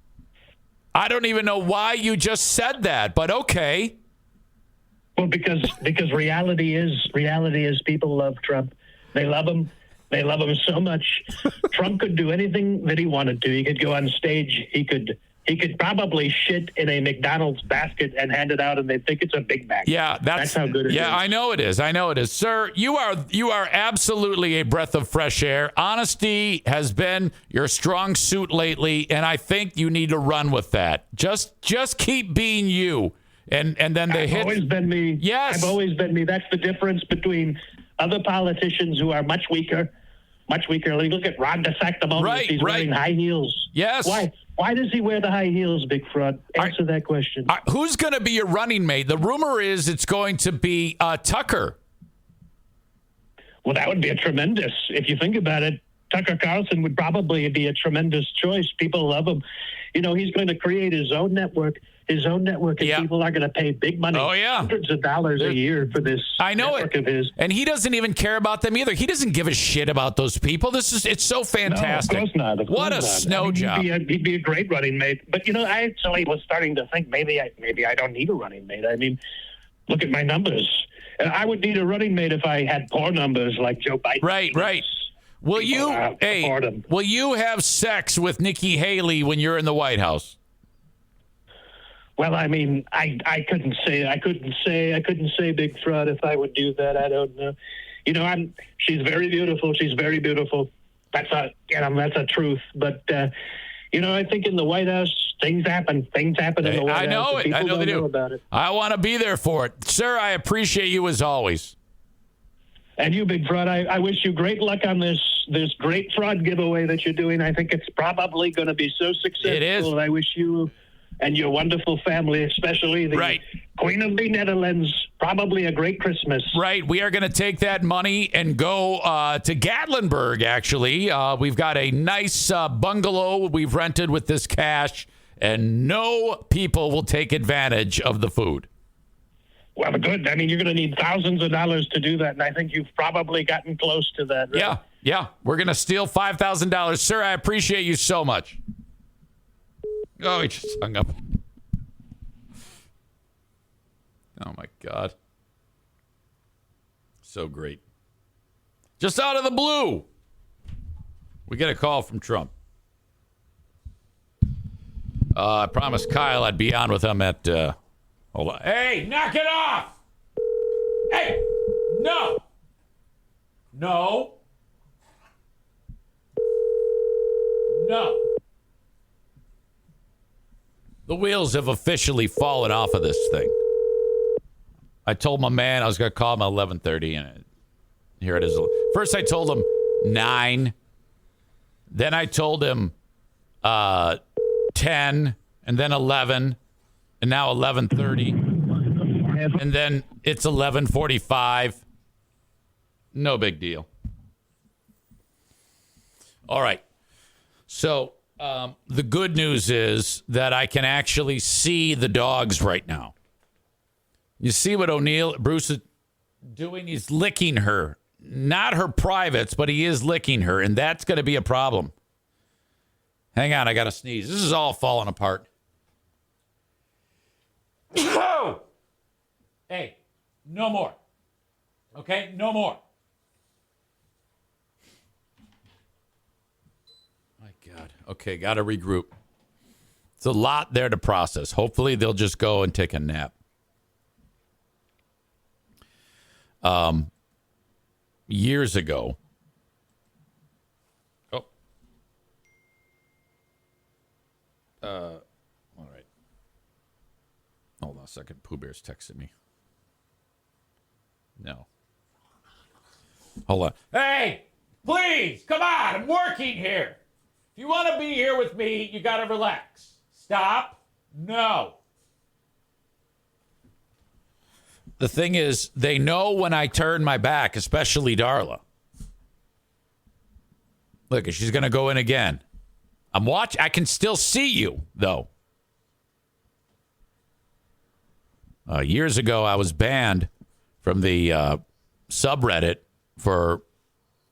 I don't even know why you just said that, but okay. Well, because reality is people love Trump. They love him. They love him so much. Trump could do anything that he wanted to. He could go on stage. He could probably shit in a McDonald's basket and hand it out, and they'd think it's a Big Mac. Yeah, that's how good it is. Yeah, I know it is. Sir, you are absolutely a breath of fresh air. Honesty has been your strong suit lately, and I think you need to run with that. Just keep being you, and then they hit. I've always been me. Yes, I've always been me. That's the difference between other politicians who are much weaker. Look at Ron DeSanctimonious. He's wearing high heels. Yes. Why does he wear the high heels, Big Fraud? Answer that question. Who's going to be your running mate? The rumor is it's going to be Tucker. Well, that would be a tremendous, if you think about it, Tucker Carlson would probably be a tremendous choice. People love him. He's going to create his own network, and people are going to pay big money, hundreds of dollars a year for this network of his. And he doesn't even care about them either. He doesn't give a shit about those people. It's so fantastic. No, of course not. What a snow job. He'd be a great running mate. But, I actually was starting to think maybe I don't need a running mate. I mean, look at my numbers. I would need a running mate if I had poor numbers like Joe Biden. Right. Will you have sex with Nikki Haley when you're in the White House? Well, I mean, I couldn't say, Big Fraud, if I would do that. I don't know. She's very beautiful. That's a truth. But I think in the White House, things happen. Things happen in the White House. I know they do. About it. I want to be there for it, sir. I appreciate you as always. And you, Big Fraud, I wish you great luck on this great fraud giveaway that you're doing. I think it's probably going to be so successful. It is. And I wish you and your wonderful family, especially the Queen of the Netherlands, probably a great Christmas. Right. We are going to take that money and go to Gatlinburg, actually. We've got a nice bungalow we've rented with this cash, and no people will take advantage of the food. Well, good. I mean, you're going to need thousands of dollars to do that, and I think you've probably gotten close to that. Right? Yeah. We're going to steal $5,000. Sir, I appreciate you so much. Oh, he just hung up. Oh, my God. So great. Just out of the blue, we get a call from Trump. I promised Kyle I'd be on with him at... hold on. Hey, knock it off! Hey! No! The wheels have officially fallen off of this thing. I told my man I was going to call him at 11:30, and here it is. First, I told him 9. Then I told him 10, and then 11, and now 11:30, and then it's 11:45. No big deal. All right. So the good news is that I can actually see the dogs right now. You see what Bruce is doing? He's licking her. Not her privates, but he is licking her, and that's going to be a problem. Hang on, I got to sneeze. This is all falling apart. Hey, no more. Okay, no more. My God. Okay, got to regroup. It's a lot there to process. Hopefully, they'll just go and take a nap. years ago. Oh. All right. Hold on a second. Pooh Bear's texting me. No. Hold on. Hey, please, come on. I'm working here. If you want to be here with me, you got to relax. Stop. No. The thing is, they know when I turn my back, especially Darla. Look, she's going to go in again. I'm watching. I can still see you, though. Years ago, I was banned from the subreddit for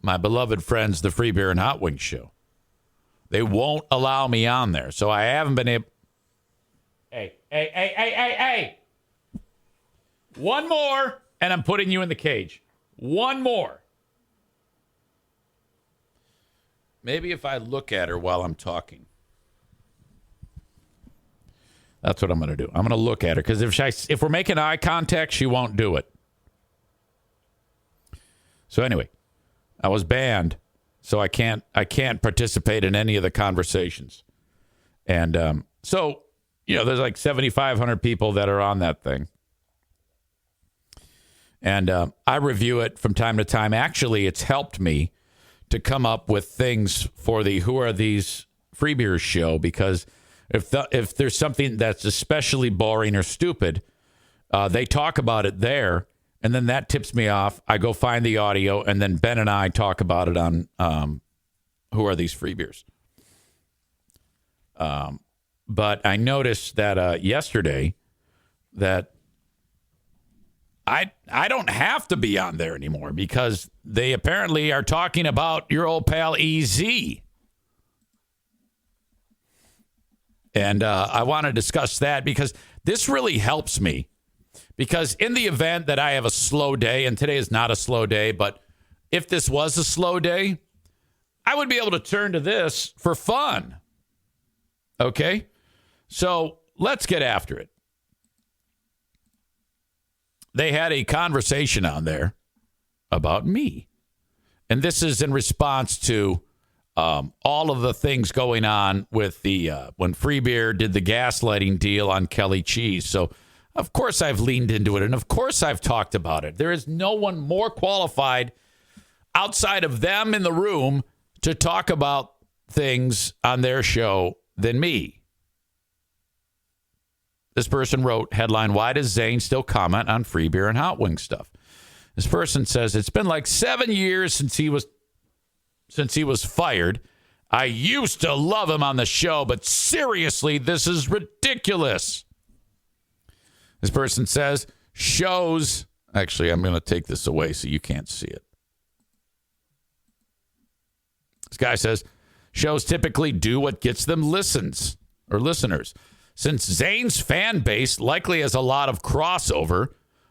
my beloved friends, the Free Beer and Hot Wings show. They won't allow me on there, so I haven't been able... Hey. One more, and I'm putting you in the cage. One more. Maybe if I look at her while I'm talking. That's what I'm going to do. I'm going to look at her, because if we're making eye contact, she won't do it. So anyway, I was banned, so I can't participate in any of the conversations. And so, there's like 7,500 people that are on that thing. And I review it from time to time. Actually, it's helped me to come up with things for the Who Are These Free Beers show, because if there's something that's especially boring or stupid, they talk about it there, and then that tips me off. I go find the audio, and then Ben and I talk about it on Who Are These Free Beers. But I noticed that yesterday that I don't have to be on there anymore, because they apparently are talking about your old pal EZ. And I want to discuss that, because this really helps me. Because in the event that I have a slow day, and today is not a slow day, but if this was a slow day, I would be able to turn to this for fun. Okay? So let's get after it. They had a conversation on there about me. And this is in response to all of the things going on with the when Free Beer did the gaslighting deal on Kelly Cheese. So, of course, I've leaned into it. And, of course, I've talked about it. There is no one more qualified outside of them in the room to talk about things on their show than me. This person wrote, headline, why does Zane still comment on Free Beer and Hot Wing stuff? This person says, it's been like 7 years since he was fired. I used to love him on the show, but seriously, this is ridiculous. This person says, shows, actually, I'm going to take this away so you can't see it. This guy says, shows typically do what gets them listeners. Since Zane's fan base likely has a lot of crossover,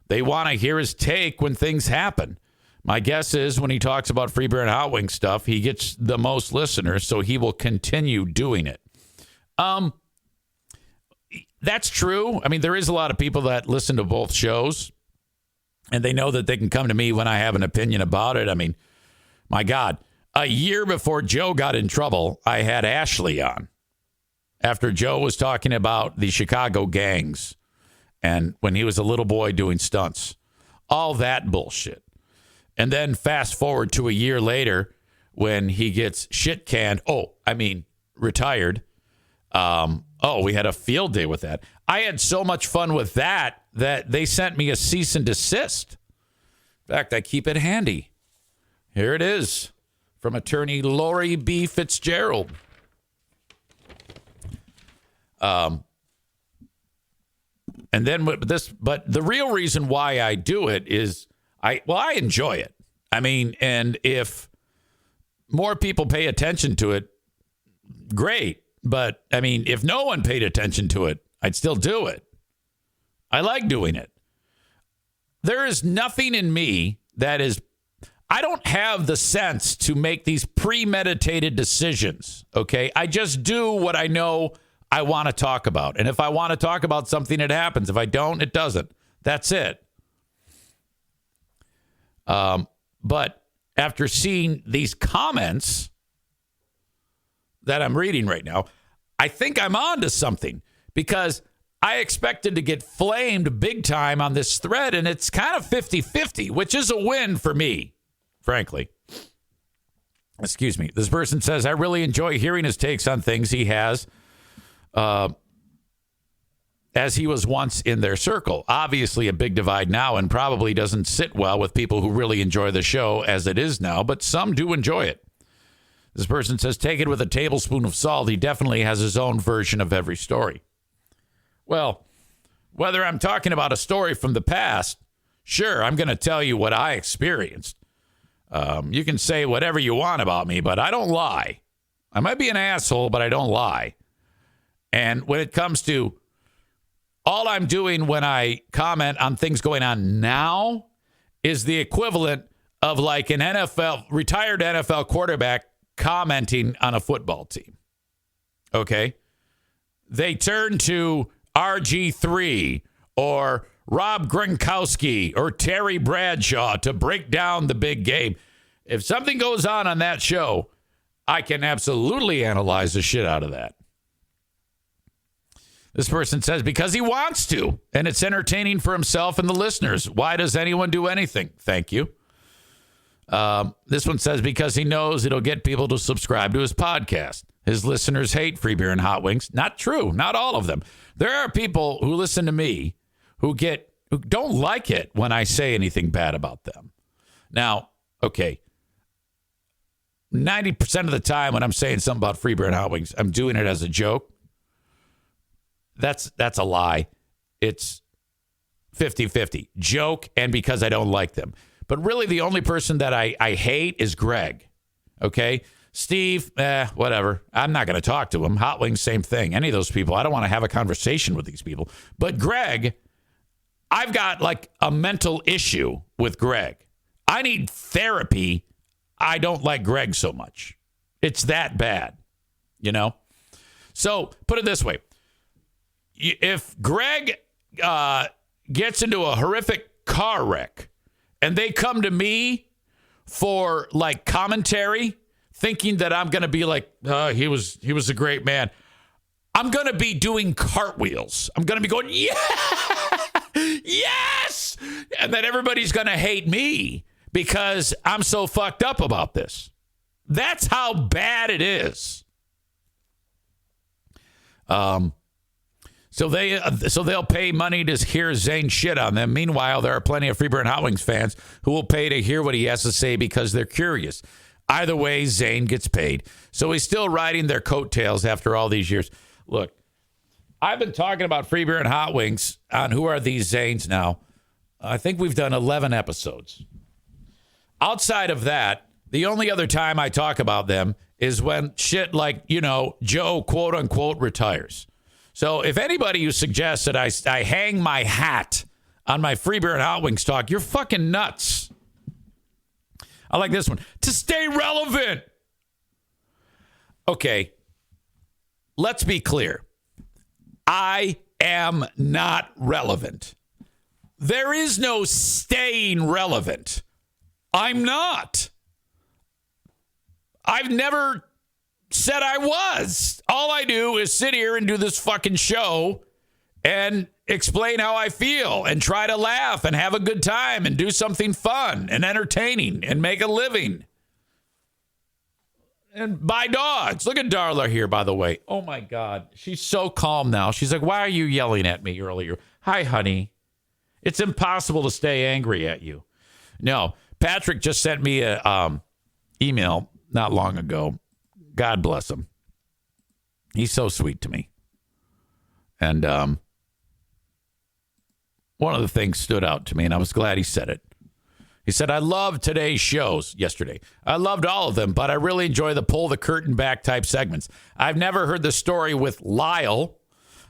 they want to hear his take when things happen. My guess is when he talks about Free Beer and Hot Wing stuff, he gets the most listeners, so he will continue doing it. That's true. I mean, there is a lot of people that listen to both shows, and they know that they can come to me when I have an opinion about it. I mean, my God, a year before Joe got in trouble, I had Ashley on. After Joe was talking about the Chicago gangs and when he was a little boy doing stunts, all that bullshit. And then fast forward to a year later when he gets shit canned. Retired. We had a field day with that. I had so much fun with that they sent me a cease and desist. In fact, I keep it handy. Here it is from attorney Lori B. Fitzgerald. And then but the real reason why I do it is I enjoy it. I mean, and if more people pay attention to it, great. But I mean, if no one paid attention to it, I'd still do it. I like doing it. There is nothing in me I don't have the sense to make these premeditated decisions. Okay. I just do what I know I want to talk about. And if I want to talk about something, it happens. If I don't, it doesn't. That's it. But after seeing these comments that I'm reading right now, I think I'm on to something, because I expected to get flamed big time on this thread, and it's kind of 50-50, which is a win for me, frankly. Excuse me. This person says, I really enjoy hearing his takes on things he has as he was once in their circle. Obviously a big divide now, and probably doesn't sit well with people who really enjoy the show as it is now, but some do enjoy it. This person says, take it with a tablespoon of salt. He definitely has his own version of every story. Well, whether I'm talking about a story from the past, sure, I'm going to tell you what I experienced. You can say whatever you want about me, but I don't lie. I might be an asshole, but I don't lie. And when it comes to all I'm doing when I comment on things going on now is the equivalent of like an retired NFL quarterback commenting on a football team. Okay? They turn to RG3 or Rob Gronkowski or Terry Bradshaw to break down the big game. If something goes on that show, I can absolutely analyze the shit out of that. This person says, because he wants to, and it's entertaining for himself and the listeners. Why does anyone do anything? Thank you. This one says, because he knows it'll get people to subscribe to his podcast. His listeners hate free beer and hot wings. Not true. Not all of them. There are people who listen to me who don't like it when I say anything bad about them. Now, okay, 90% of the time when I'm saying something about free beer and hot wings, I'm doing it as a joke. That's a lie. It's 50-50. Joke and because I don't like them. But really the only person that I hate is Greg. Okay? Steve, whatever. I'm not going to talk to him. Hot Wings, same thing. Any of those people, I don't want to have a conversation with these people. But Greg, I've got like a mental issue with Greg. I need therapy. I don't like Greg so much. It's that bad, you know? So put it this way. If Greg gets into a horrific car wreck and they come to me for like commentary, thinking that I'm going to be like, he was a great man, I'm going to be doing cartwheels. I'm going to be going, yeah, yes. And then everybody's going to hate me because I'm so fucked up about this. That's how bad it is. So they'll pay money to hear Zane shit on them. Meanwhile, there are plenty of Free Beer and Hot Wings fans who will pay to hear what he has to say because they're curious. Either way, Zane gets paid. So he's still riding their coattails after all these years. Look, I've been talking about Free Beer and Hot Wings on Who Are These Zanes now. I think we've done 11 episodes. Outside of that, the only other time I talk about them is when shit like, Joe, quote unquote, retires. So if anybody who suggests that I hang my hat on my Free Beer and Hot Wings talk, you're fucking nuts. I like this one. To stay relevant. Okay. Let's be clear. I am not relevant. There is no staying relevant. I'm not. I've never said I was. All I do is sit here and do this fucking show and explain how I feel and try to laugh and have a good time and do something fun and entertaining and make a living. And buy dogs. Look at Darla here, by the way. Oh, my God. She's so calm now. She's like, why are you yelling at me earlier? Hi, honey. It's impossible to stay angry at you. No, Patrick just sent me a email not long ago. God bless him. He's so sweet to me. And one of the things stood out to me, and I was glad he said it. He said, I loved today's shows yesterday. I loved all of them, but I really enjoy the pull the curtain back type segments. I've never heard the story with Lyle.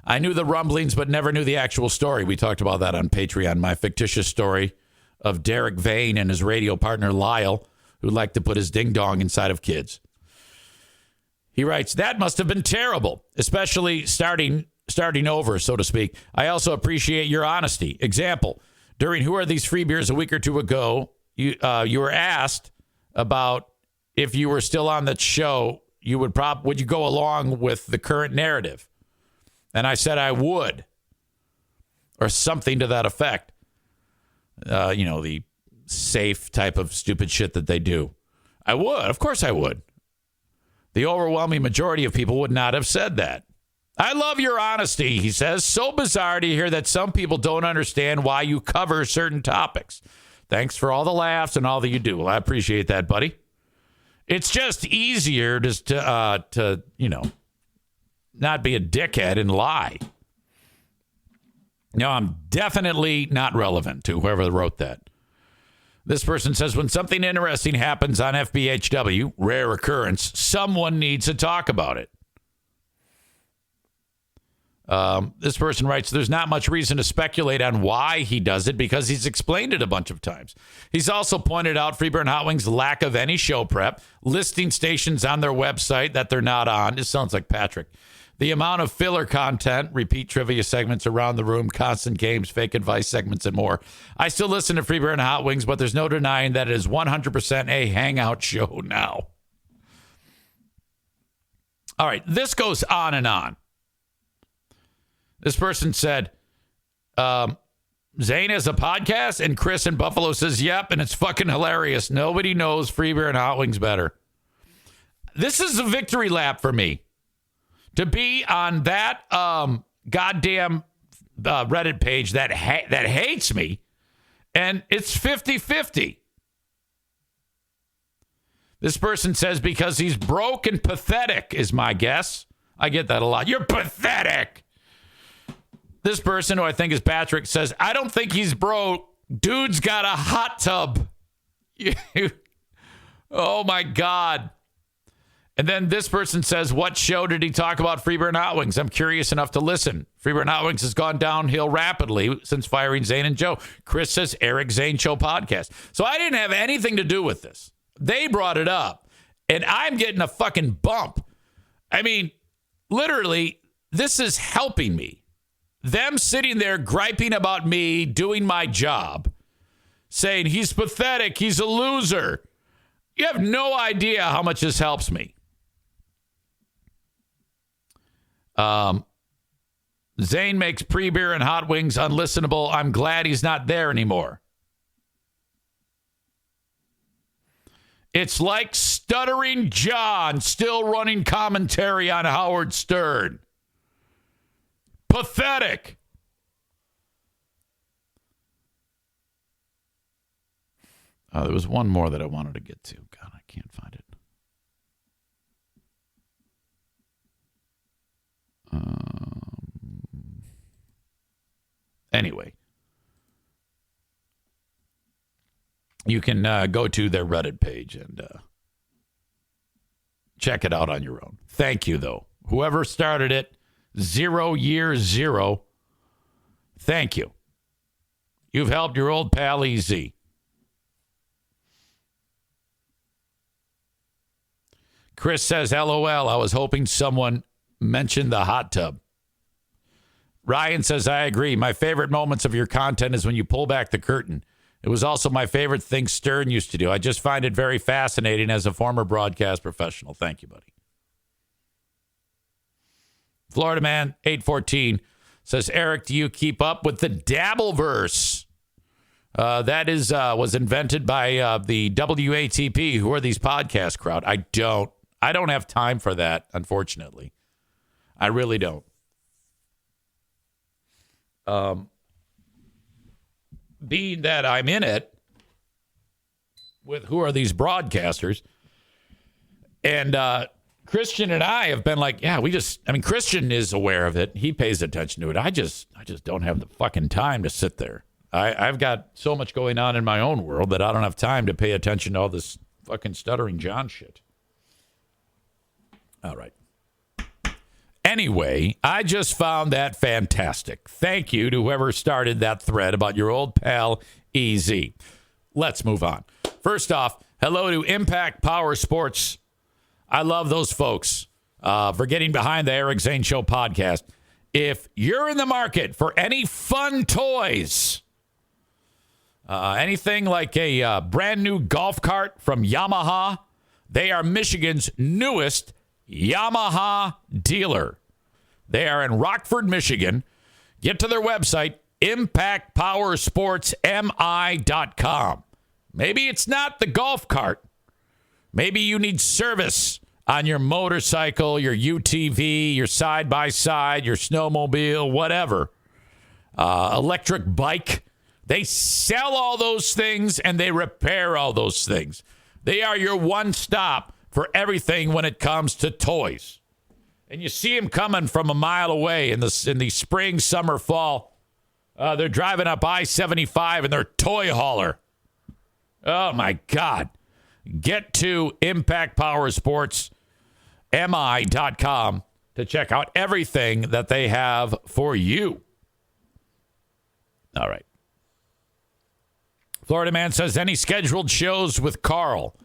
I knew the rumblings, but never knew the actual story. We talked about that on Patreon, my fictitious story of Derek Vane and his radio partner Lyle, who liked to put his ding-dong inside of kids. He writes, that must have been terrible, especially starting over, so to speak. I also appreciate your honesty. Example, during Who Are These Free Beers a week or two ago, you were asked about if you were still on that show, would you go along with the current narrative? And I said I would, or something to that effect. The safe type of stupid shit that they do. I would. Of course I would. The overwhelming majority of people would not have said that. I love your honesty, he says. So bizarre to hear that some people don't understand why you cover certain topics. Thanks for all the laughs and all that you do. Well, I appreciate that, buddy. It's just easier just to not be a dickhead and lie. No, I'm definitely not relevant to whoever wrote that. This person says, when something interesting happens on FBHW, rare occurrence, someone needs to talk about it. This person writes, there's not much reason to speculate on why he does it because he's explained it a bunch of times. He's also pointed out Freeburn Hot Wings' lack of any show prep, listing stations on their website that they're not on. This sounds like Patrick. The amount of filler content, repeat trivia segments around the room, constant games, fake advice segments, and more. I still listen to Freeburn Hot Wings, but there's no denying that it is 100% a hangout show now. All right, this goes on and on. This person said, Zane has a podcast, and Chris in Buffalo says, yep, and it's fucking hilarious. Nobody knows Freeburn Hot Wings better. This is a victory lap for me. To be on that goddamn Reddit page that hates me, and it's 50-50. This person says because he's broke and pathetic is my guess. I get that a lot. You're pathetic. This person, who I think is Patrick, says, I don't think he's broke. Dude's got a hot tub. Oh, my God. And then this person says, what show did he talk about Freeburn Hot Wings? I'm curious enough to listen. Freeburn Hot Wings has gone downhill rapidly since firing Zane and Joe. Chris says, Eric Zane Show podcast. So I didn't have anything to do with this. They brought it up, and I'm getting a fucking bump. I mean, literally, this is helping me. Them sitting there griping about me doing my job, saying he's pathetic, he's a loser. You have no idea how much this helps me. Zane makes pre-beer and hot wings unlistenable. I'm glad he's not there anymore. It's like Stuttering John still running commentary on Howard Stern. Pathetic. There was one more that I wanted to get to. God, I can't find it. Anyway, you can go to their Reddit page and check it out on your own. Thank you, though. Whoever started it, 0 year 0. Thank you. You've helped your old pal EZ. Chris says, LOL, I was hoping someone mentioned the hot tub. Ryan says, I agree. My favorite moments of your content is when you pull back the curtain. It was also my favorite thing Stern used to do. I just find it very fascinating as a former broadcast professional. Thank you, buddy. Florida Man 814 says, Eric, do you keep up with the Dabbleverse? That was invented by the WATP, who are these podcast crowd. I don't have time for that, unfortunately. I really don't. Being that I'm in it with who are these broadcasters, and Christian and I have been like, yeah, Christian is aware of it. He pays attention to it. I just don't have the fucking time to sit there. I've got so much going on in my own world that I don't have time to pay attention to all this fucking Stuttering John shit. All right. Anyway, I just found that fantastic. Thank you to whoever started that thread about your old pal, EZ. Let's move on. First off, hello to Impact Power Sports. I love those folks for getting behind the Eric Zane Show podcast. If you're in the market for any fun toys, Anything like a brand new golf cart from Yamaha, they are Michigan's newest Yamaha dealer. They are in Rockford, Michigan. Get to their website, impactpowersportsmi.com. Maybe it's not the golf cart. Maybe you need service on your motorcycle, your UTV, your side-by-side, your snowmobile, whatever. Electric bike. They sell all those things and they repair all those things. They are your one stop for everything when it comes to toys. And you see them coming from a mile away in the spring, summer, fall. They're driving up I-75 in their toy hauler. Oh, my God. Get to impactpowersportsmi.com to check out everything that they have for you. All right. Florida man says, any scheduled shows with Carl?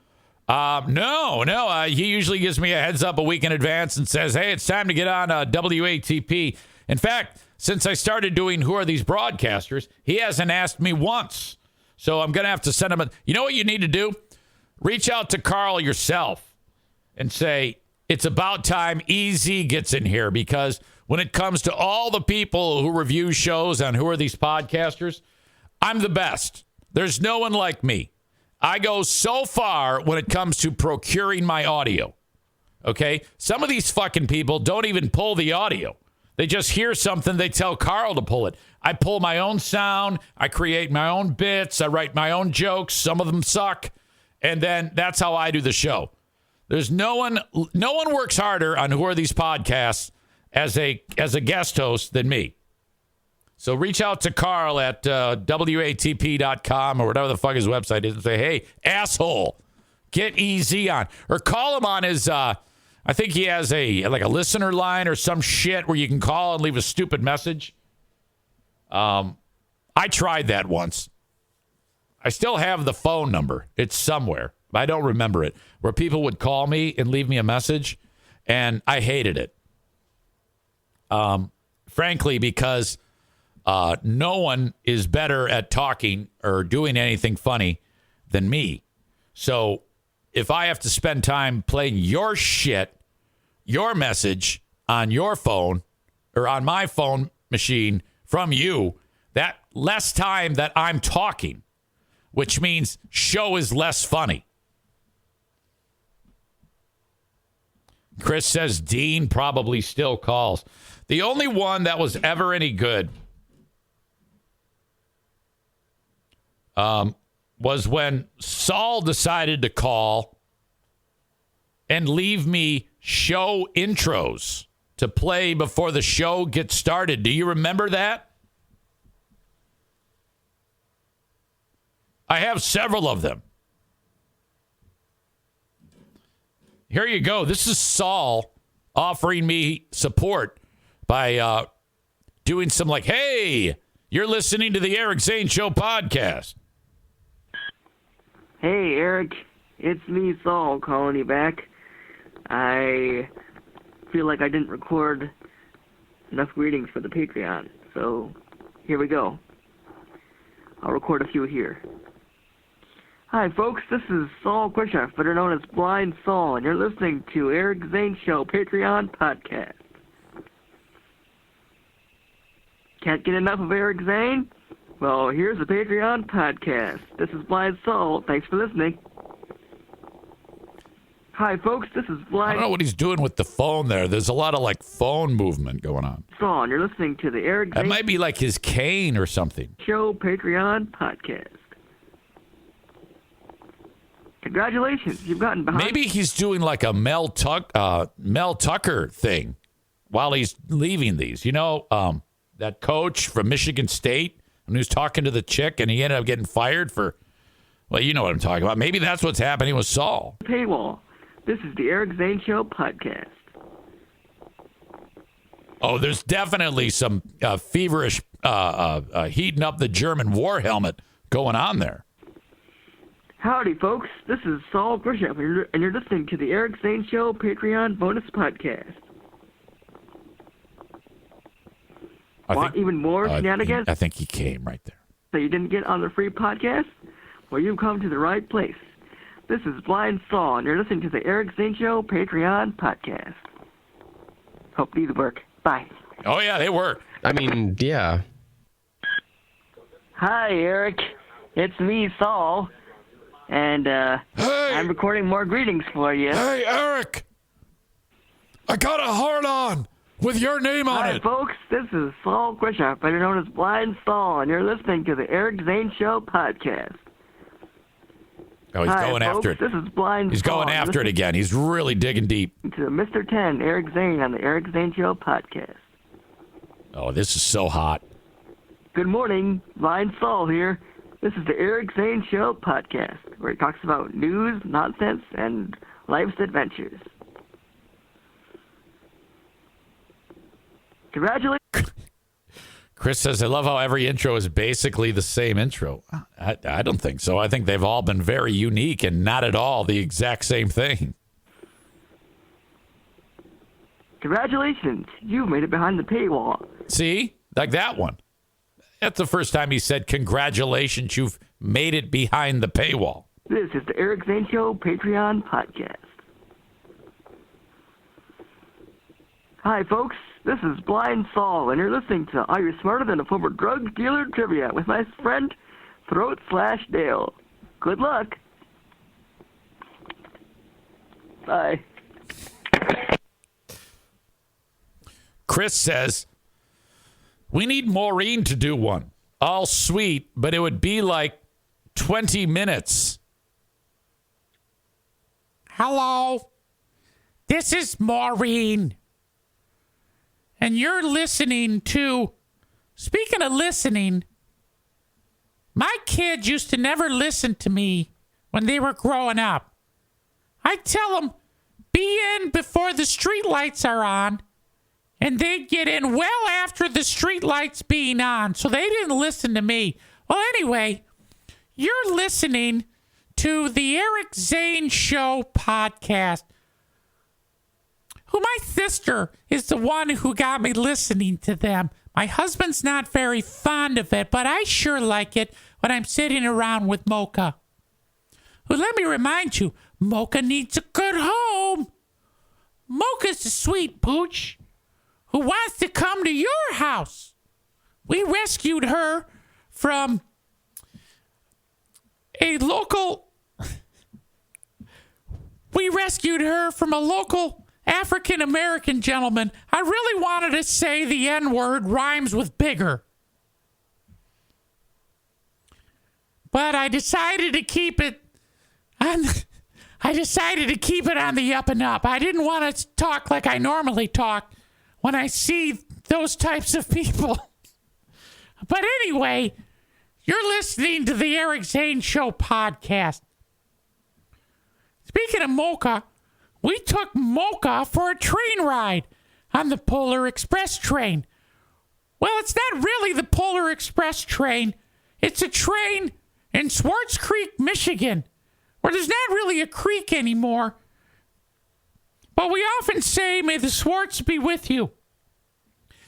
No. He usually gives me a heads up a week in advance and says, hey, it's time to get on WATP. In fact, since I started doing Who Are These Broadcasters, he hasn't asked me once. So I'm going to have to send him you know what you need to do? Reach out to Carl yourself and say, it's about time EZ gets in here, because when it comes to all the people who review shows on Who Are These Podcasters, I'm the best. There's no one like me. I go so far when it comes to procuring my audio. Okay? Some of these fucking people don't even pull the audio. They just hear something, they tell Carl to pull it. I pull my own sound, I create my own bits, I write my own jokes, some of them suck, and then that's how I do the show. There's no one works harder on Who Are These Podcasts as a guest host than me. So reach out to Carl at WATP.com or whatever the fuck his website is and say, hey, asshole, get EZ on. Or call him on his, I think he has a listener line or some shit where you can call and leave a stupid message. I tried that once. I still have the phone number. It's somewhere. I don't remember it. Where people would call me and leave me a message, and I hated it. Frankly, because no one is better at talking or doing anything funny than me. So if I have to spend time playing your shit, your message on your phone or on my phone machine from you, that less time that I'm talking, which means show is less funny. Chris says Dean probably still calls. The only one that was ever any good was when Saul decided to call and leave me show intros to play before the show gets started. Do you remember that? I have several of them. Here you go. This is Saul offering me support by doing some like, hey, you're listening to the Eric Zane Show podcast. Hey, Eric. It's me, Saul, calling you back. I feel like I didn't record enough greetings for the Patreon, so here we go. I'll record a few here. Hi, folks. This is Saul Quishoff, better known as Blind Saul, and you're listening to Eric Zane Show Patreon podcast. Can't get enough of Eric Zane? Well, here's the Patreon podcast. This is Blind Saul. Thanks for listening. Hi, folks. This is Blind. I don't know what he's doing with the phone there. There's a lot of like phone movement going on. Saul, and you're listening to the Eric Zane. That might be like his cane or something. Show Patreon podcast. Congratulations, you've gotten behind. Maybe he's doing like a Mel Tucker thing while he's leaving these. You know, that coach from Michigan State when he was talking to the chick and he ended up getting fired for, well, you know what I'm talking about. Maybe that's what's happening with Saul. Paywall. This is the Eric Zane Show podcast. Oh, there's definitely some feverish heating up the German war helmet going on there. Howdy, folks. This is Saul Grisham, and you're listening to the Eric Zane Show Patreon bonus podcast. Want even more shenanigans? I think he came right there. that you didn't get on the free podcast? Well, you've come to the right place. This is Blind Saul, and you're listening to the Eric Zane Show Patreon podcast. Hope these work. Bye. Oh, yeah, they work. I mean, yeah. Hi, Eric. It's me, Saul. And, Hey! I'm recording more greetings for you. Hey, Eric! I got a heart-on with your name on Hi, it. folks. This is Saul Grishoff, better known as Blind Saul, and you're listening to the Eric Zane Show podcast. Oh, he's Hi, going folks. after it. This is Blind He's Saul. going after it again. He's really digging deep. To Mr. 10, Eric Zane on the Eric Zane Show podcast. Oh, this is so hot. Good morning, Blind Saul here. This is the Eric Zane Show podcast, where he talks about news, nonsense, and life's adventures. Congratulations. Chris says, I love how every intro is basically the same intro. I don't think so. I think they've all been very unique and not at all the exact same thing. Congratulations. You've made it behind the paywall. See? Like that one. That's the first time he said, congratulations, you've made it behind the paywall. This is the Eric Zane Show Patreon podcast. Hi, folks. This is Blind Saul, and you're listening to Are You Smarter Than a Former Drug Dealer Trivia with my friend Throat/Dale. Good luck. Bye. Chris says, we need Maureen to do one. All sweet, but it would be like 20 minutes. Hello, this is Maureen. And you're listening to, speaking of listening, my kids used to never listen to me when they were growing up. I tell them, be in before the street lights are on, and they'd get in well after the street lights being on, so they didn't listen to me. Well, anyway, you're listening to the Eric Zane Show podcast. Who my sister is the one who got me listening to them. My husband's not very fond of it, but I sure like it when I'm sitting around with Mocha. Well, let me remind you, Mocha needs a good home. Mocha's a sweet pooch who wants to come to your house. We rescued her from a local African-American gentleman. I really wanted to say the N-word rhymes with bigger. But I decided to keep it on the up and up. I didn't want to talk like I normally talk when I see those types of people. But anyway, you're listening to the Eric Zane Show podcast. Speaking of Mocha, we took Mocha for a train ride on the Polar Express train. Well, it's not really the Polar Express train. It's a train in Swartz Creek, Michigan, where there's not really a creek anymore. But we often say, may the Swartz be with you.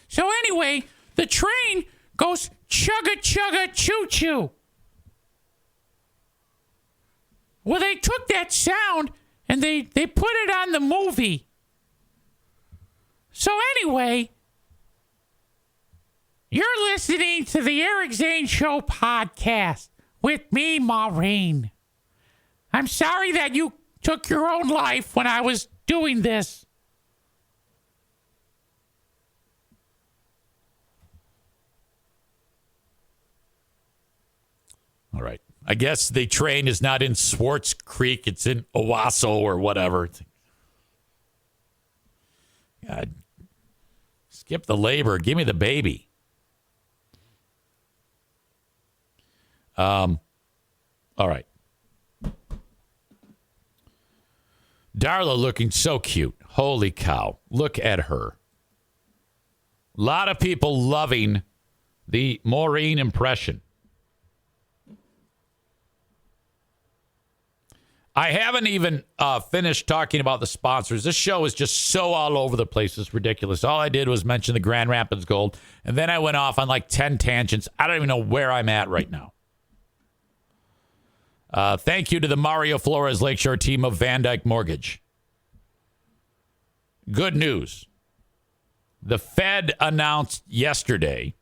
So anyway, the train goes chugga chugga choo choo. Well, they took that sound and they put it on the movie. So anyway, you're listening to the Eric Zane Show podcast with me, Maureen. I'm sorry that you took your own life when I was doing this. All right. I guess the train is not in Swartz Creek. It's in Owasso or whatever. God. Skip the labor. Give me the baby. All right. Darla looking so cute. Holy cow. Look at her. A lot of people loving the Maureen impression. I haven't even finished talking about the sponsors. This show is just so all over the place. It's ridiculous. All I did was mention the Grand Rapids Gold, and then I went off on like 10 tangents. I don't even know where I'm at right now. Thank you to the Mario Flores Lakeshore team of Van Dyke Mortgage. Good news. The Fed announced yesterday,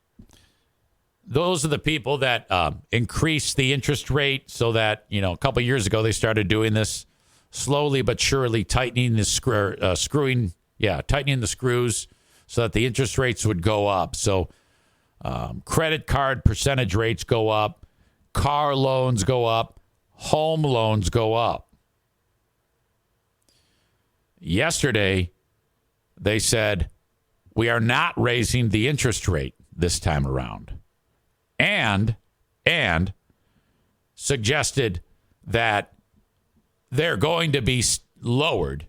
those are the people that increased the interest rate so that, a couple of years ago they started doing this slowly but surely, tightening the tightening the screws so that the interest rates would go up. So credit card percentage rates go up, car loans go up, home loans go up. Yesterday, they said, we are not raising the interest rate this time around. And suggested that they're going to be lowered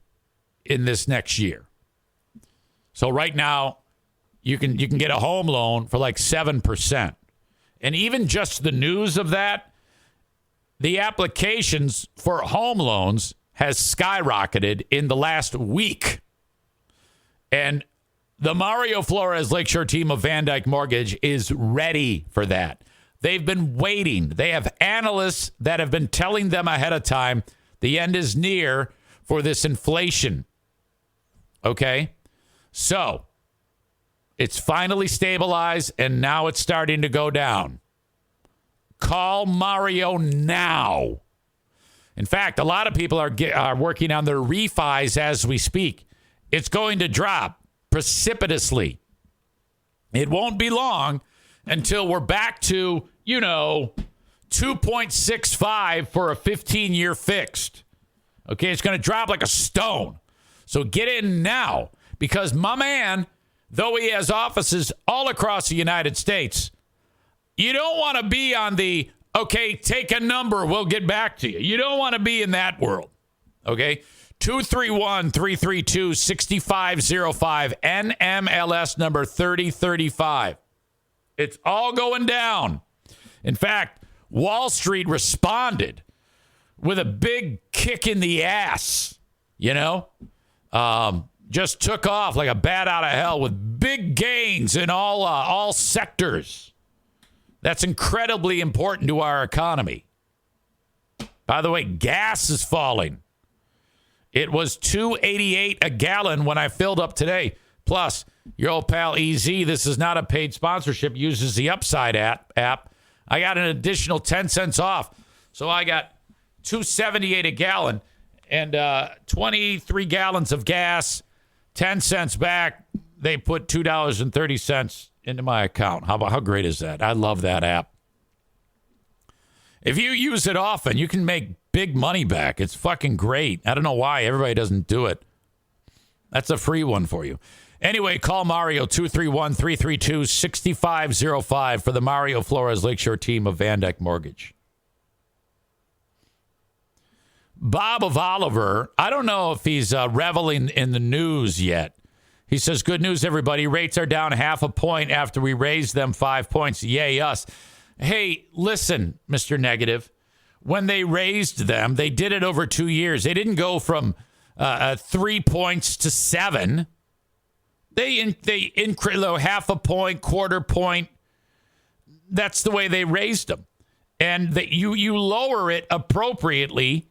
in this next year. So right now, you can get a home loan for like 7%. And even just the news of that, the applications for home loans has skyrocketed in the last week. And the Mario Flores Lakeshore team of Van Dyke Mortgage is ready for that. They've been waiting. They have analysts that have been telling them ahead of time the end is near for this inflation. Okay? So, it's finally stabilized, and now it's starting to go down. Call Mario now. In fact, a lot of people are working on their refis as we speak. It's going to drop precipitously. It won't be long until we're back to, 2.65 for a 15-year fixed. Okay, it's going to drop like a stone. So get in now, because my man, though he has offices all across the United States, you don't want to be on the, okay, take a number, we'll get back to you. You don't want to be in that world. Okay? 231-332-6505, NMLS number 3035. It's all going down. In fact, Wall Street responded with a big kick in the ass, just took off like a bat out of hell with big gains in all sectors. That's incredibly important to our economy. By the way, gas is falling. It was $2.88 a gallon when I filled up today. Plus, your old pal EZ, this is not a paid sponsorship, uses the Upside app. I got an additional 10 cents off. So I got $2.78 a gallon and 23 gallons of gas, 10 cents back. They put $2.30 into my account. How great is that? I love that app. If you use it often, you can make big money back. It's fucking great. I don't know why everybody doesn't do it. That's a free one for you. Anyway, call Mario 231-332-6505 for the Mario Flores Lakeshore team of Van Dyke Mortgage. Bob of Oliver, I don't know if he's reveling in the news yet. He says, good news, everybody. Rates are down 0.5 point after we raised them 5 points. Yay, us. Hey, listen, Mr. Negative. When they raised them, they did it over 2 years. They didn't go from 3 points to 7. They increased 0.5 point, 1/4 point. That's the way they raised them. And that you lower it appropriately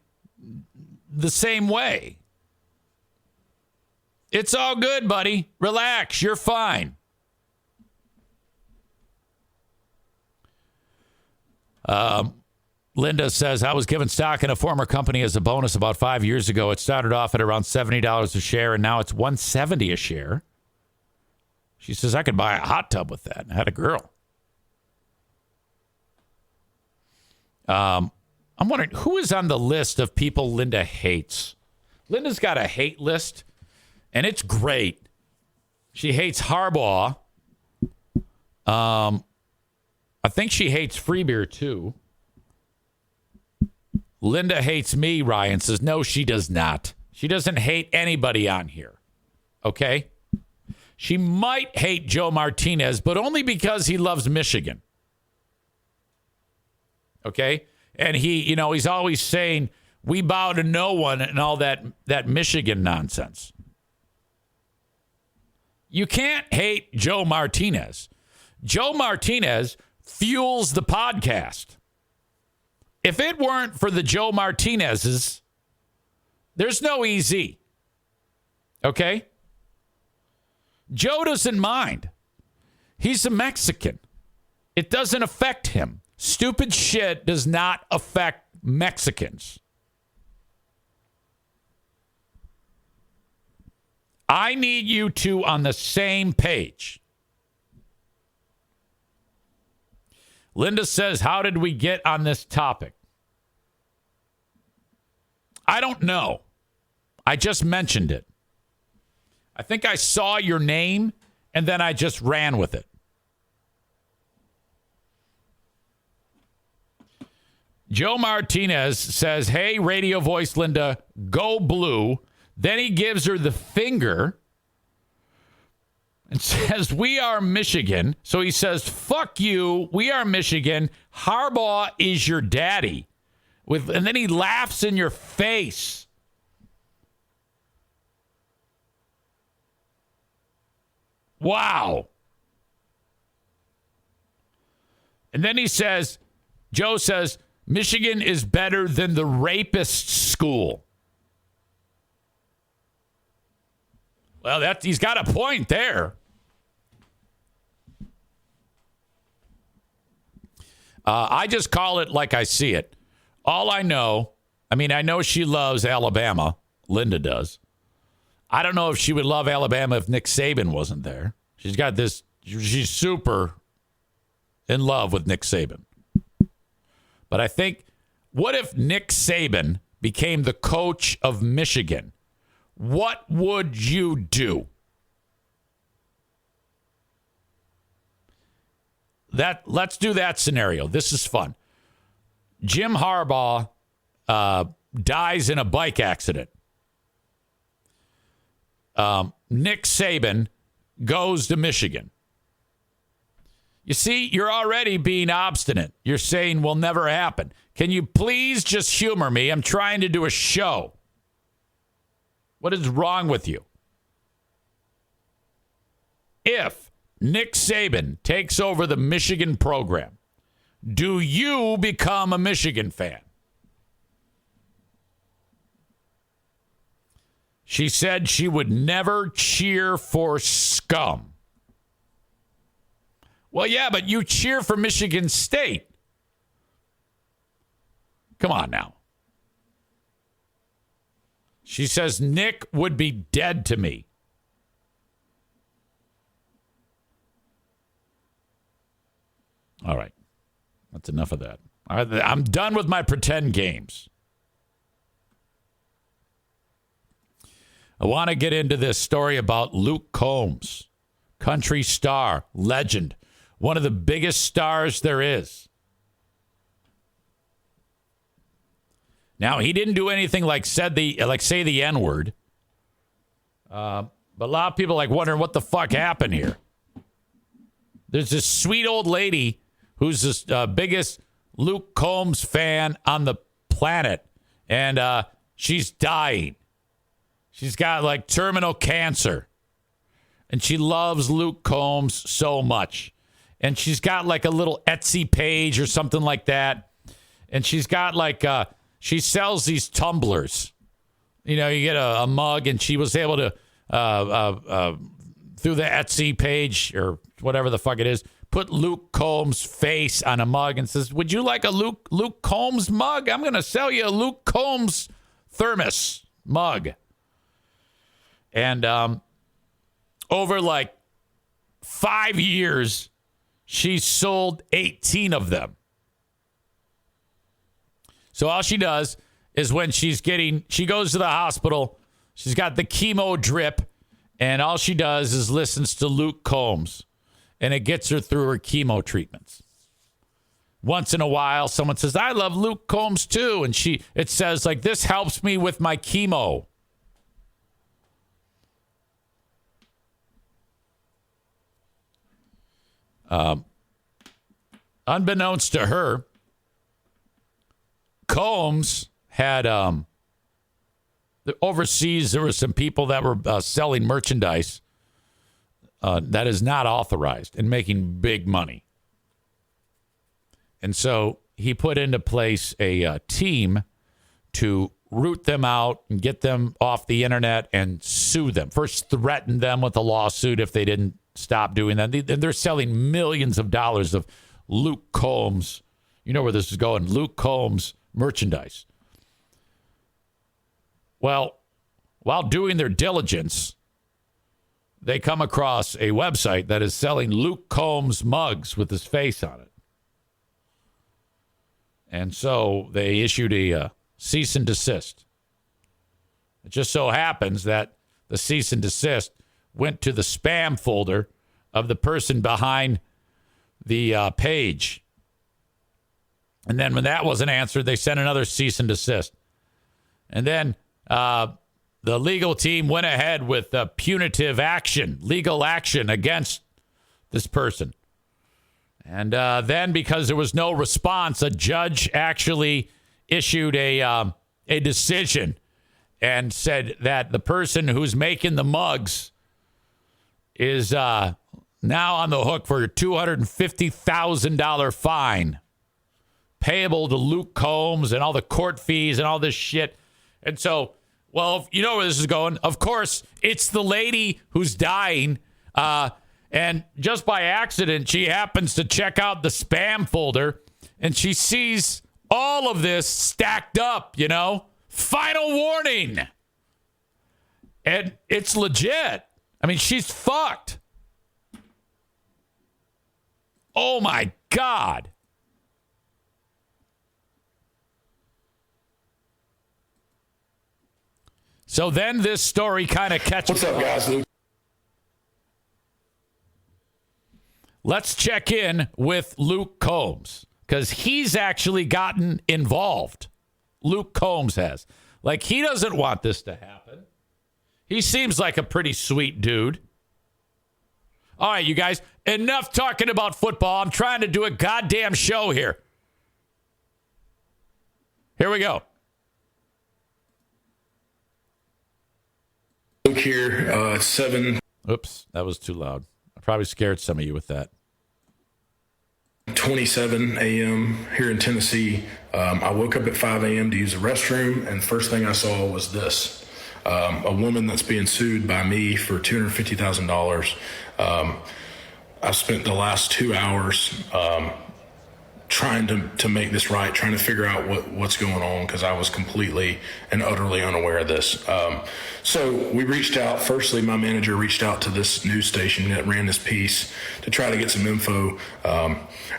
the same way. It's all good, buddy. Relax. You're fine. Linda says, I was given stock in a former company as a bonus about 5 years ago. It started off at around $70 a share, and now it's $170 a share. She says, I could buy a hot tub with that. I had a girl. I'm wondering, who is on the list of people Linda hates? Linda's got a hate list, and it's great. She hates Harbaugh. I think she hates free beer, too. Linda hates me, Ryan says. No, she does not. She doesn't hate anybody on here. Okay? She might hate Joe Martinez, but only because he loves Michigan. Okay? And he's always saying, We bow to no one and all that Michigan nonsense. You can't hate Joe Martinez. Joe Martinez fuels the podcast. If it weren't for the Joe Martinezes, there's no EZ. Okay? Joe doesn't mind. He's a Mexican. It doesn't affect him. Stupid shit does not affect Mexicans. I need you two on the same page. Linda says, how did we get on this topic? I don't know. I just mentioned it. I think I saw your name, and then I just ran with it. Joe Martinez says, hey, radio voice Linda, go blue. Then he gives her the finger and says, we are Michigan. So he says, fuck you. We are Michigan. Harbaugh is your daddy. And then he laughs in your face. Wow. And then he says, Joe says, Michigan is better than the rapist school. Well, he's got a point there. I just call it like I see it. All I know, I know she loves Alabama. Linda does. I don't know if she would love Alabama if Nick Saban wasn't there. She's super in love with Nick Saban. But I think, what if Nick Saban became the coach of Michigan? What would you do? Let's do that scenario. This is fun. Jim Harbaugh dies in a bike accident. Nick Saban goes to Michigan. You see, you're already being obstinate. You're saying will never happen. Can you please just humor me? I'm trying to do a show. What is wrong with you? If Nick Saban takes over the Michigan program, do you become a Michigan fan? She said she would never cheer for scum. Well, yeah, but you cheer for Michigan State. Come on now. She says Nick would be dead to me. All right. That's enough of that. I'm done with my pretend games. I want to get into this story about Luke Combs, country star, legend, one of the biggest stars there is. Now, he didn't do anything like say the N-word. But a lot of people wondering what the fuck happened here. There's this sweet old lady who's the biggest Luke Combs fan on the planet. And she's dying. She's got terminal cancer. And she loves Luke Combs so much. And she's got a little Etsy page or something like that. And she's got she sells these tumblers. You know, you get a mug, and she was able to, through the Etsy page or whatever the fuck it is, put Luke Combs' face on a mug and says, would you like a Luke Combs mug? I'm going to sell you a Luke Combs thermos mug. And over 5 years, she sold 18 of them. So all she does is when she goes to the hospital, she's got the chemo drip, and all she does is listens to Luke Combs, and it gets her through her chemo treatments. Once in a while, someone says, I love Luke Combs too, and it says, this helps me with my chemo. Unbeknownst to her, Combs had overseas, there were some people that were selling merchandise that is not authorized and making big money. And so he put into place a team to root them out and get them off the internet and sue them. First, threaten them with a lawsuit if they didn't stop doing that. They're selling millions of dollars of Luke Combs. You know where this is going. Luke Combs merchandise. Well, while doing their diligence, they come across a website that is selling Luke Combs mugs with his face on it. And so they issued a cease and desist. It just so happens that the cease and desist went to the spam folder of the person behind the page. And then when that wasn't answered, they sent another cease and desist. And then the legal team went ahead with punitive action, legal action against this person. And then because there was no response, a judge actually issued a decision and said that the person who's making the mugs is now on the hook for a $250,000 fine payable to Luke Combs and all the court fees and all this shit. And so, well, you know where this is going. Of course, it's the lady who's dying. And just by accident, she happens to check out the spam folder and she sees all of this stacked up, you know, final warning. And it's legit. I mean, she's fucked. Oh my God. So then this story kind of catches. What's up, guys? Luke. Let's check in with Luke Combs because he's actually gotten involved. Luke Combs has. Like, he doesn't want this to happen. He seems like a pretty sweet dude. All right, you guys, enough talking about football. I'm trying to do a goddamn show here. Here we go. Luke here, 7. Oops, that was too loud. I probably scared some of you with that. 27 a.m. here in Tennessee. I woke up at 5 a.m. to use the restroom, and the first thing I saw was this. A woman that's being sued by me for $250,000. I spent the last 2 hours trying to make this right, trying to figure out what's going on because I was completely and utterly unaware of this. So we reached out. Firstly, my manager reached out to this news station that ran this piece to try to get some info.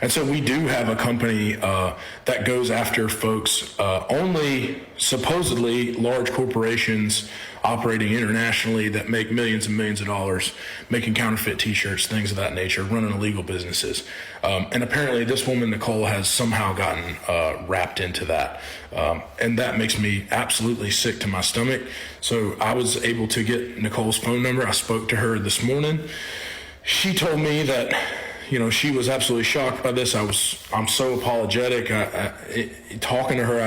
And so we do have a company that goes after folks, only supposedly large corporations operating internationally that make millions and millions of dollars, making counterfeit T-shirts, things of that nature, running illegal businesses. And apparently this woman, Nicole, has somehow gotten wrapped into that. And that makes me absolutely sick to my stomach. So I was able to get Nicole's phone number. I spoke to her this morning. She told me that, you know, she was absolutely shocked by this. I'm so apologetic. Talking to her,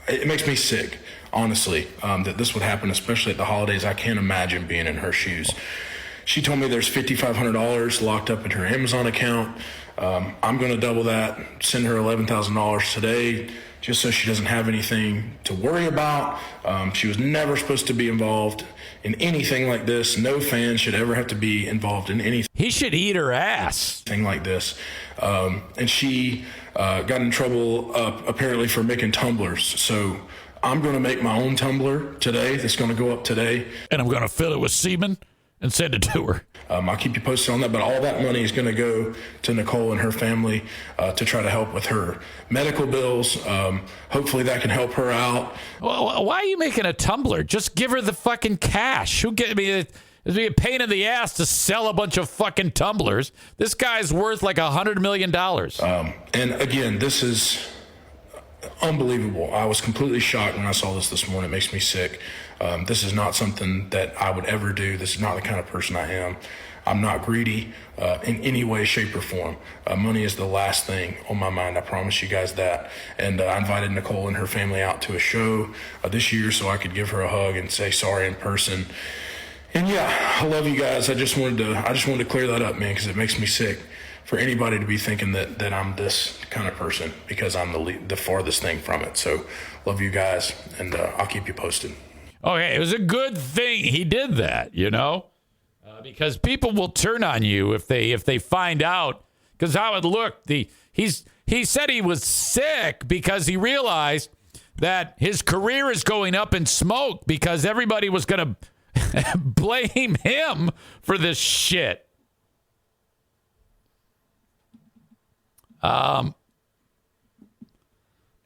it makes me sick, honestly, that this would happen, especially at the holidays. I can't imagine being in her shoes. She told me there's $5,500 locked up in her Amazon account. I'm going to double that, send her $11,000 today, just so she doesn't have anything to worry about. She was never supposed to be involved in anything like this. No fan should ever have to be involved in anything. He should eat her ass. Thing like this. And she got in trouble apparently for making tumblers. So I'm going to make my own tumbler today. That's going to go up today. And I'm going to fill it with semen and send it to her. I'll keep you posted on that, but all that money is going to go to Nicole and her family to try to help with her medical bills. Hopefully that can help her out. Well, why are you making a tumbler? Just give her the fucking cash. Who get me? It'd be a pain in the ass to sell a bunch of fucking tumblers. This guy's worth like $100 million. And again, this is unbelievable. I was completely shocked when I saw this morning. It makes me sick. This is not something that I would ever do. This is not the kind of person I am. I'm not greedy in any way, shape, or form. Money is the last thing on my mind. I promise you guys that. And I invited Nicole and her family out to a show this year so I could give her a hug and say sorry in person. And yeah, I love you guys. I just wanted to clear that up, man, because it makes me sick for anybody to be thinking that I'm this kind of person, because I'm the farthest thing from it. So love you guys, and I'll keep you posted. Okay, it was a good thing he did that, because people will turn on you if they find out, because how it looked. He said he was sick because he realized that his career is going up in smoke because everybody was going to blame him for this shit.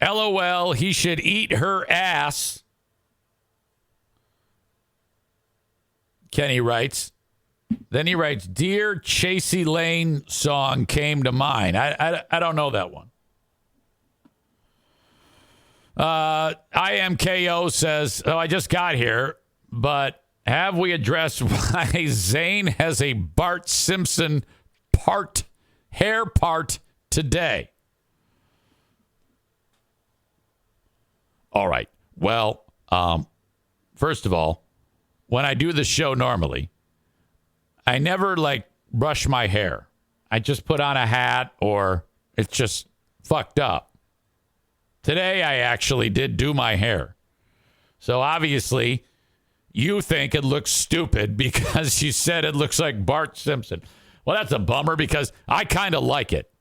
LOL, he should eat her ass. Kenny writes. Then he writes, Dear Chasey Lane song came to mind. I don't know that one. IMKO says, I just got here, but have we addressed why Zane has a Bart Simpson hair part today? All right. Well, first of all, when I do the show normally, I never brush my hair. I just put on a hat or it's just fucked up. Today, I actually did do my hair. So obviously, you think it looks stupid because you said it looks like Bart Simpson. Well, that's a bummer because I kind of like it.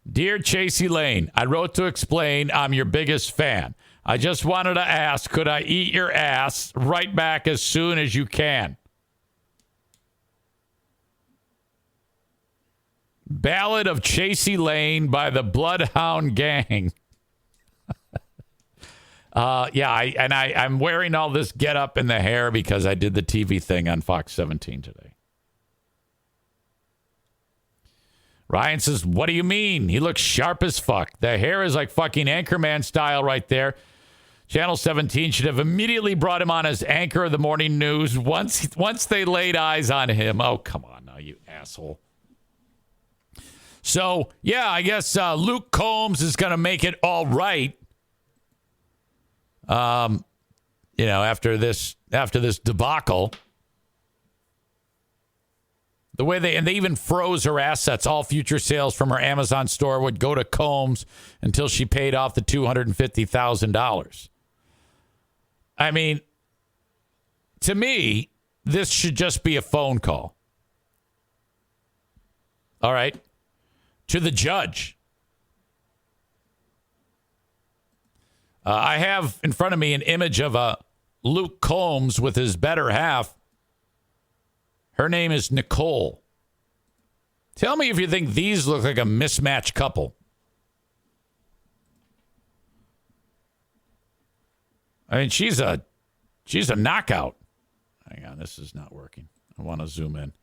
Dear Chasey Lane, I wrote to explain I'm your biggest fan. I just wanted to ask, could I eat your ass right back as soon as you can? Ballad of Chasey Lane by the Bloodhound Gang. I'm wearing all this get up in the hair because I did the TV thing on Fox 17 today. Ryan says, what do you mean? He looks sharp as fuck. The hair is like fucking Anchorman style right there. Channel 17 should have immediately brought him on as anchor of the morning news once they laid eyes on him. Oh, come on now, you asshole. So, yeah, I guess Luke Combs is going to make it all right. After this debacle. The way they even froze her assets. All future sales from her Amazon store would go to Combs until she paid off the $250,000. I mean, to me, this should just be a phone call. All right? To the judge. I have in front of me an image of Luke Combs with his better half. Her name is Nicole. Tell me if you think these look like a mismatched couple. I mean, she's a knockout. Hang on, this is not working. I want to zoom in.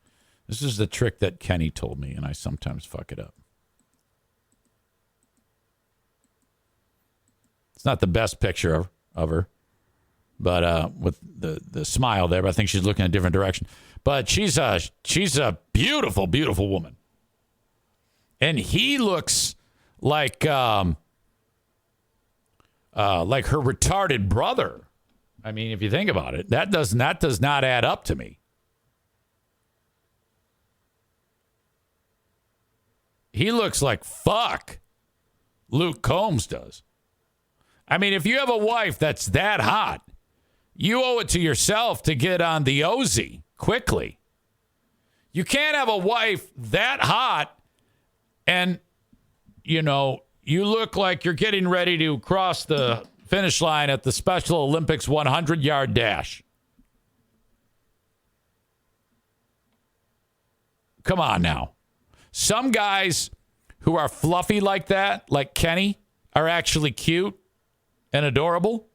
This is the trick that Kenny told me, and I sometimes fuck it up. It's not the best picture of her, but with the smile there, but I think she's looking in a different direction. But she's a beautiful, beautiful woman. And he looks like her retarded brother. I mean, if you think about it, that does not add up to me. He looks like fuck. Luke Combs does. I mean, if you have a wife that's that hot, you owe it to yourself to get on the OZ quickly. You can't have a wife that hot and, you look like you're getting ready to cross the finish line at the Special Olympics 100-yard dash. Come on now. Some guys who are fluffy like that, like Kenny, are actually cute and adorable.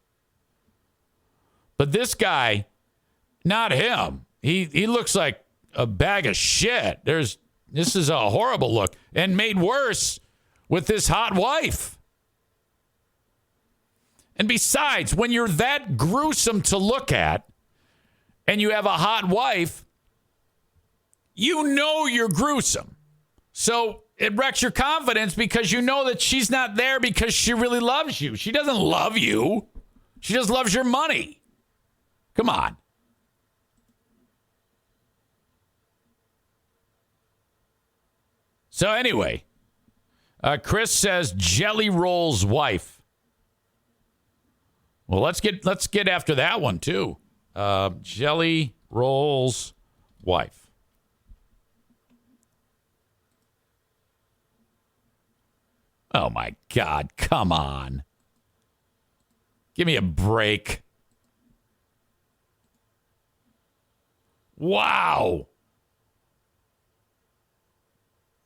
But this guy, not him. He looks like a bag of shit. This is a horrible look, and made worse with this hot wife. And besides, when you're that gruesome to look at and you have a hot wife, you know you're gruesome. So it wrecks your confidence because you know that she's not there because she really loves you. She doesn't love you. She just loves your money. Come on. So anyway, Chris says Jelly Roll's wife. Well, let's get after that one too. Jelly Roll's wife. Oh my God! Come on, give me a break. Wow.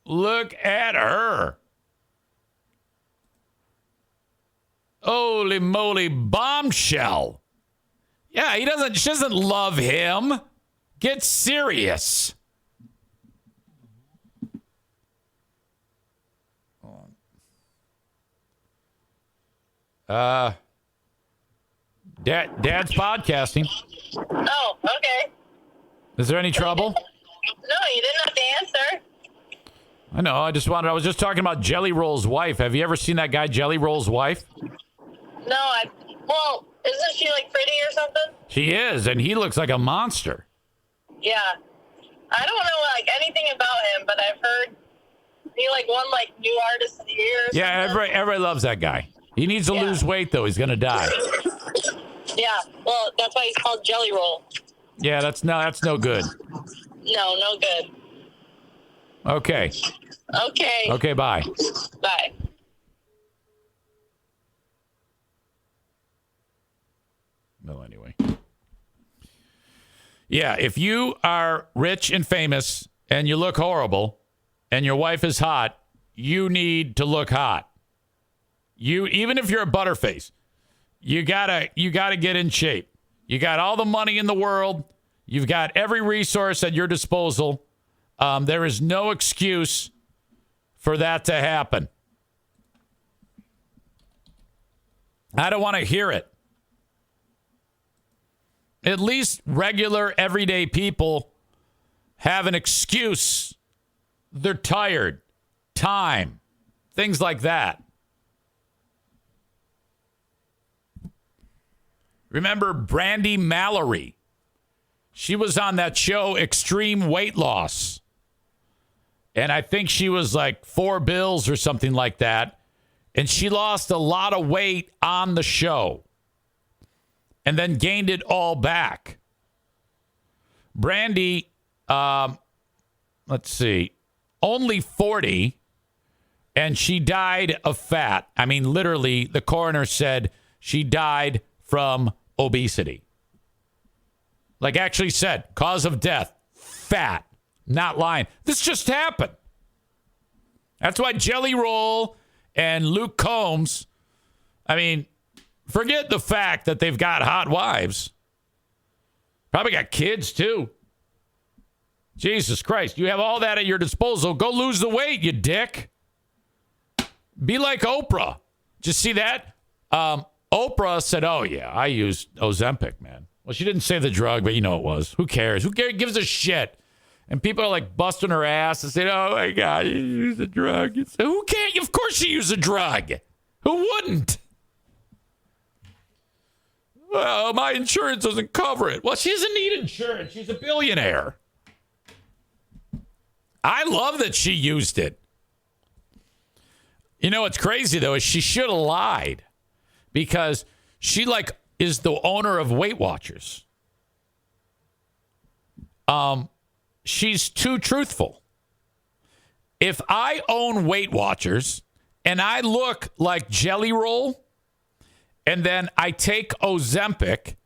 Look at her. Holy moly, bombshell. Yeah, she doesn't love him. Get serious. Dad's podcasting. Oh, okay. Is there any trouble? No, you didn't have to answer. I know. I was just talking about Jelly Roll's wife. Have you ever seen that guy, Jelly Roll's wife? No, well, isn't she like pretty or something? She is, and he looks like a monster. Yeah. I don't know like anything about him, but I've heard he like won like new artist of the year or Yeah, something. everybody loves that guy. He needs to lose weight, though. He's going to die. Yeah, well, that's why he's called Jelly Roll. Yeah, that's no good. No good. Okay. Okay. Okay, bye. Bye. Well, anyway. Yeah, if you are rich and famous and you look horrible and your wife is hot, you need to look hot. Even if you're a butterface, you gotta get in shape. You got all the money in the world. You've got every resource at your disposal. There is no excuse for that to happen. I don't want to hear it. At least regular, everyday people have an excuse. They're tired, time, things like that. Remember Brandy Mallory? She was on that show, Extreme Weight Loss. And I think she was like 4 bills or something like that. And she lost a lot of weight on the show. And then gained it all back. Brandy, let's see, only 40. And she died of fat. I mean, literally, the coroner said she died from obesity. Like actually said, cause of death, fat. Not lying. This just happened. That's why Jelly Roll and Luke Combs, I mean, forget the fact that they've got hot wives. Probably got kids too. Jesus Christ. You have all that at your disposal. Go lose the weight, you dick. Be like Oprah. Did you see that? Oprah said, oh, yeah, I used Ozempic, man. Well, she didn't say the drug, but you know it was. Who cares? Who gives a shit? And people are like busting her ass and saying, oh, my God, you used a drug. Who cares? Of course she used a drug. Who wouldn't? Well, my insurance doesn't cover it. Well, she doesn't need insurance. She's a billionaire. I love that she used it. You know what's crazy, though, is she should have lied because she, is the owner of Weight Watchers. She's too truthful. If I own Weight Watchers and I look like Jelly Roll and then I take Ozempic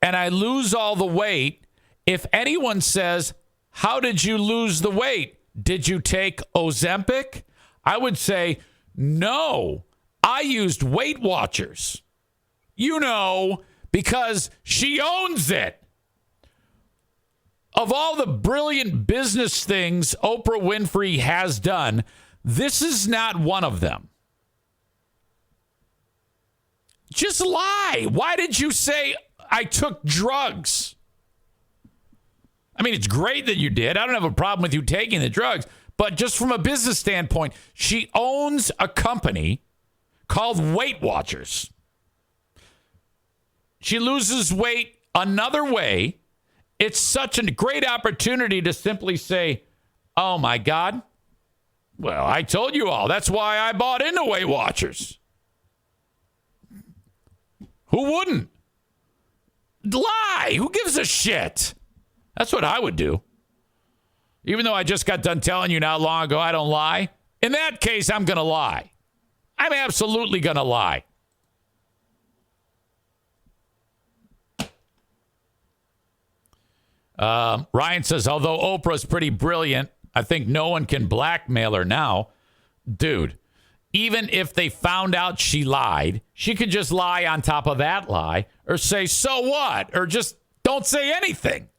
and I lose all the weight, if anyone says, how did you lose the weight? Did you take Ozempic? I would say, no, I used Weight Watchers. You know, because she owns it. Of all the brilliant business things Oprah Winfrey has done, this is not one of them. Just lie. Why did you say I took drugs? I mean, it's great that you did. I don't have a problem with you taking the drugs. But just from a business standpoint, she owns a company called Weight Watchers. She loses weight another way. It's such a great opportunity to simply say, oh, my God. Well, I told you all. That's why I bought into Weight Watchers. Who wouldn't? Lie. Who gives a shit? That's what I would do. Even though I just got done telling you not long ago I don't lie. In that case, I'm going to lie. I'm absolutely going to lie. Ryan says, although Oprah's pretty brilliant, I think no one can blackmail her now. Dude, even if they found out she lied, she could just lie on top of that lie or say, so what? Or just don't say anything.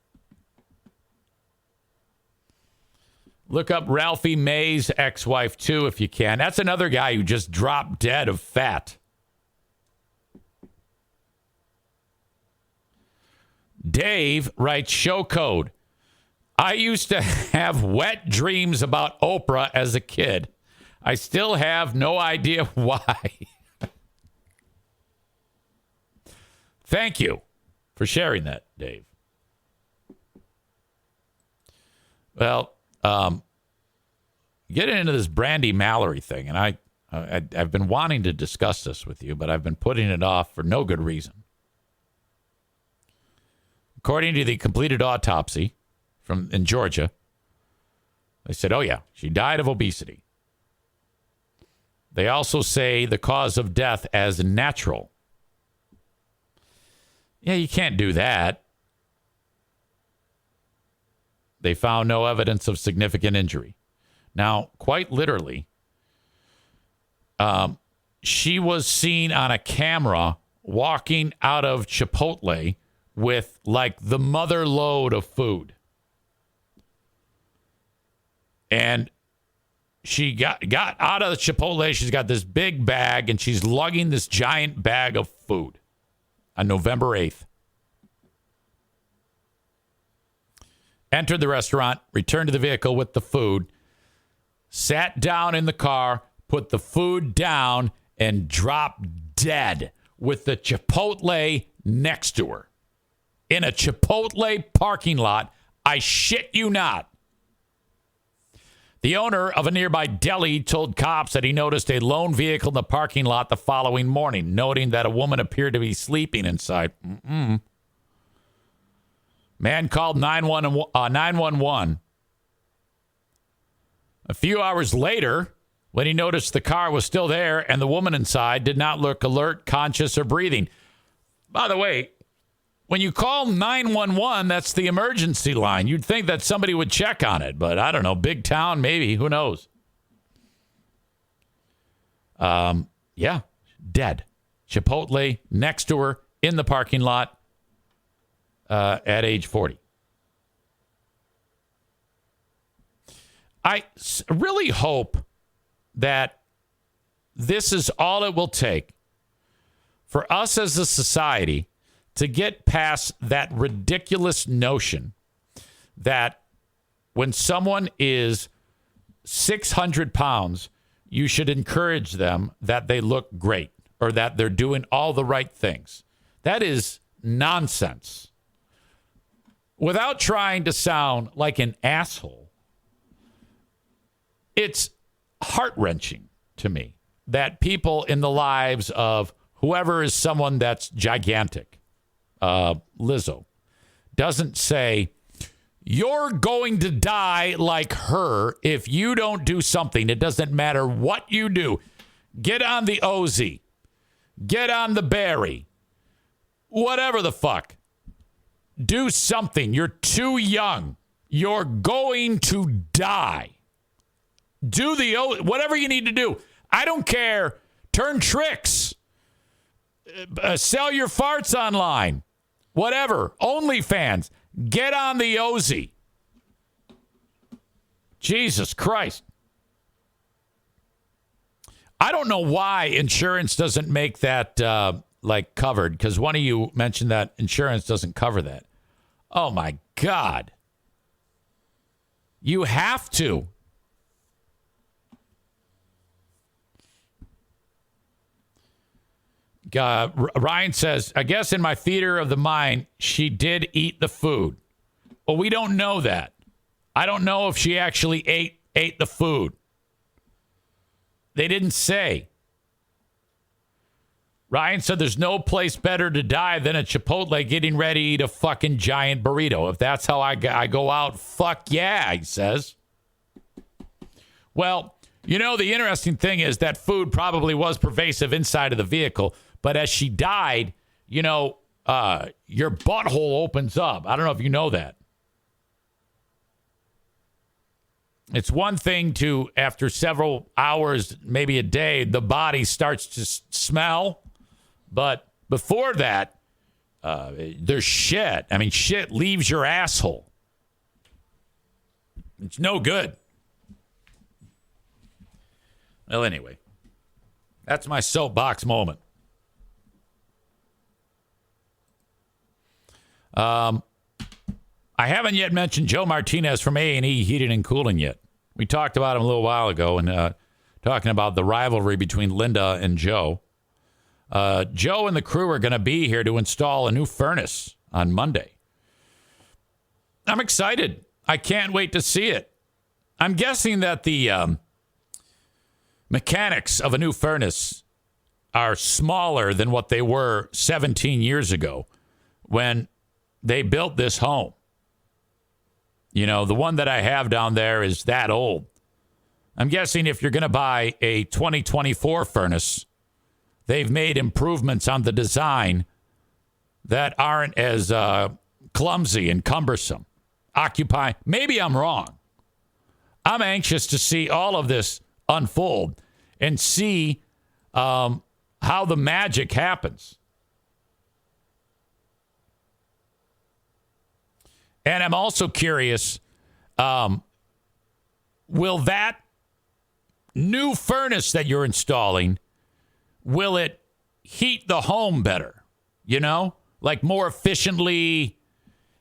Look up Ralphie May's ex-wife, too, if you can. That's another guy who just dropped dead of fat. Dave writes, show code. I used to have wet dreams about Oprah as a kid. I still have no idea why. Thank you for sharing that, Dave. Well, getting into this Brandy Mallory thing, and I've been wanting to discuss this with you, but I've been putting it off for no good reason. According to the completed autopsy in Georgia, they said, oh, yeah, she died of obesity. They also say the cause of death as natural. Yeah, you can't do that. They found no evidence of significant injury. Now, quite literally, she was seen on a camera walking out of Chipotle with like the mother load of food. And she got out of the Chipotle. She's got this big bag and she's lugging this giant bag of food on November 8th. Entered the restaurant, returned to the vehicle with the food, sat down in the car, put the food down, and dropped dead with the Chipotle next to her. In a Chipotle parking lot, I shit you not. The owner of a nearby deli told cops that he noticed a lone vehicle in the parking lot the following morning, noting that a woman appeared to be sleeping inside. Man called 911. A few hours later, when he noticed the car was still there and the woman inside did not look alert, conscious, or breathing. By the way, when you call 911, that's the emergency line. You'd think that somebody would check on it, but I don't know. Big town, maybe. Who knows? Yeah, dead. Chipotle next to her in the parking lot at age 40. I really hope that this is all it will take for us as a society to get past that ridiculous notion that when someone is 600 pounds, you should encourage them that they look great or that they're doing all the right things. That is nonsense. Without trying to sound like an asshole, it's heart-wrenching to me that people in the lives of whoever is someone that's gigantic, Lizzo, doesn't say, you're going to die like her if you don't do something. It doesn't matter what you do. Get on the OZ. Get on the Barry. Whatever the fuck. Do something. You're too young. You're going to die. Do whatever you need to do. I don't care. Turn tricks. Sell your farts online. Whatever. OnlyFans. Get on the OZ. Jesus Christ. I don't know why insurance doesn't make that like covered, because one of you mentioned that insurance doesn't cover that. Oh my God. You have to. Ryan says, I guess in my theater of the mind, she did eat the food. Well, we don't know that. I don't know if she actually ate the food. They didn't say. Ryan said there's no place better to die than at Chipotle getting ready to eat a fucking giant burrito. If that's how I go out, fuck yeah, he says. Well, you know, the interesting thing is that food probably was pervasive inside of the vehicle, but as she died, you know, your butthole opens up. I don't know if you know that. It's one thing to, after several hours, maybe a day, the body starts to smell. But before that, there's shit. I mean, shit leaves your asshole. It's no good. Well, anyway, that's my soapbox moment. I haven't yet mentioned Joe Martinez from A&E Heating and Cooling yet. We talked about him a little while ago and talking about the rivalry between Linda and Joe. Joe and the crew are going to be here to install a new furnace on Monday. I'm excited. I can't wait to see it. I'm guessing that the mechanics of a new furnace are smaller than what they were 17 years ago when they built this home. You know, the one that I have down there is that old. I'm guessing if you're going to buy a 2024 furnace, they've made improvements on the design that aren't as clumsy and cumbersome. Maybe I'm wrong. I'm anxious to see all of this unfold and see how the magic happens. And I'm also curious, will that new furnace that you're installing, will it heat the home better? You know, like more efficiently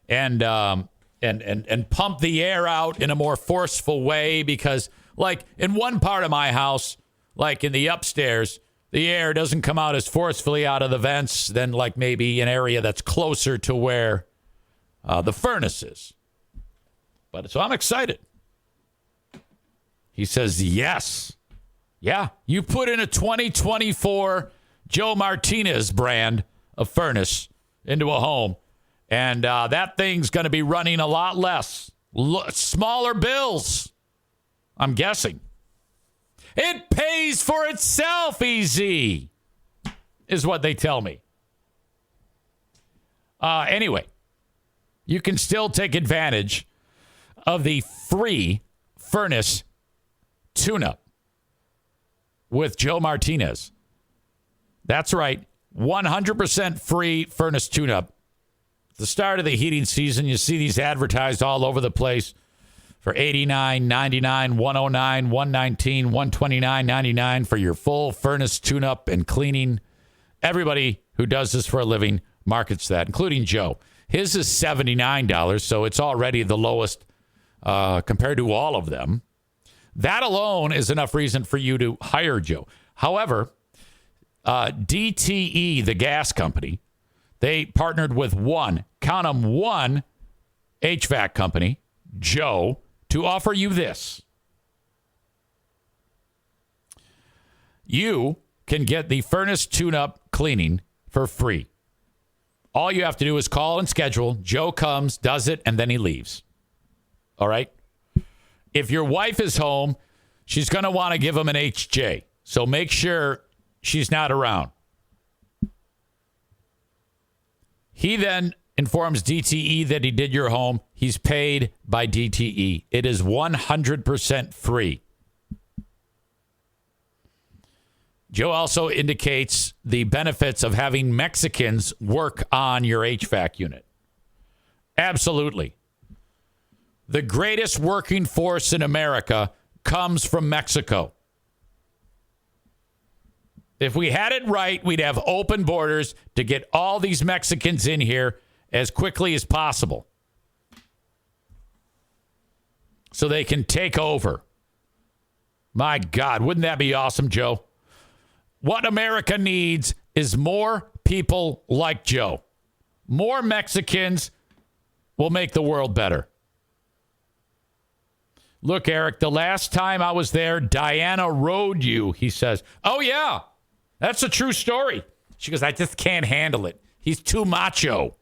and pump the air out in a more forceful way? Because like in one part of my house, like in the upstairs, the air doesn't come out as forcefully out of the vents than like maybe an area that's closer to where the furnace is. But so I'm excited. He says, yes. Yeah, you put in a 2024 Joe Martinez brand of furnace into a home, and that thing's going to be running a lot less. Smaller bills, I'm guessing. It pays for itself, easy, is what they tell me. Anyway, you can still take advantage of the free furnace tune-up with Joe Martinez. That's right, 100% free furnace tune-up. The start of the heating season, you see these advertised all over the place for $89, $99, $109, $119, $129.99 for your full furnace tune-up and cleaning. Everybody who does this for a living markets that, including Joe. His is $79, so it's already the lowest compared to all of them. That alone is enough reason for you to hire Joe. However, DTE, the gas company, they partnered with one HVAC company, Joe, to offer you this. You can get the furnace tune-up cleaning for free. All you have to do is call and schedule. Joe comes, does it, and then he leaves. All right? If your wife is home, she's going to want to give him an HJ. So make sure she's not around. He then informs DTE that he did your home. He's paid by DTE. It is 100% free. Joe also indicates the benefits of having Mexicans work on your HVAC unit. Absolutely. The greatest working force in America comes from Mexico. If we had it right, we'd have open borders to get all these Mexicans in here as quickly as possible so they can take over. My God, wouldn't that be awesome, Joe? What America needs is more people like Joe. More Mexicans will make the world better. Look, Eric, the last time I was there, Diana rode you, he says. Oh, yeah, that's a true story. She goes, I just can't handle it. He's too macho.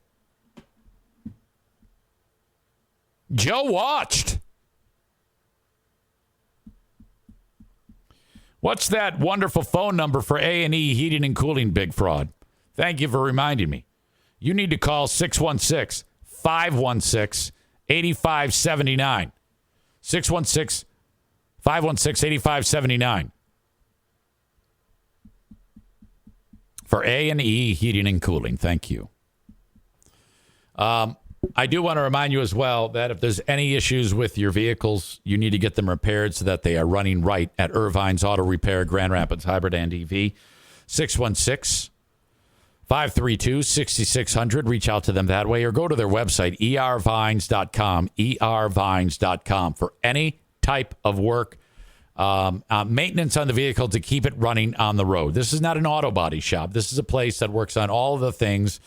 Joe watched. What's that wonderful phone number for A&E Heating and Cooling, Big Fraud? Thank you for reminding me. You need to call 616-516-8579. 616-516-8579. For A&E Heating and Cooling. Thank you. I do want to remind you as well that if there's any issues with your vehicles, you need to get them repaired so that they are running right at Irvine's Auto Repair, Grand Rapids Hybrid and EV. 616-532-6600. Reach out to them that way or go to their website, ervines.com, ervines.com, for any type of work, maintenance on the vehicle to keep it running on the road. This is not an auto body shop. This is a place that works on all of the things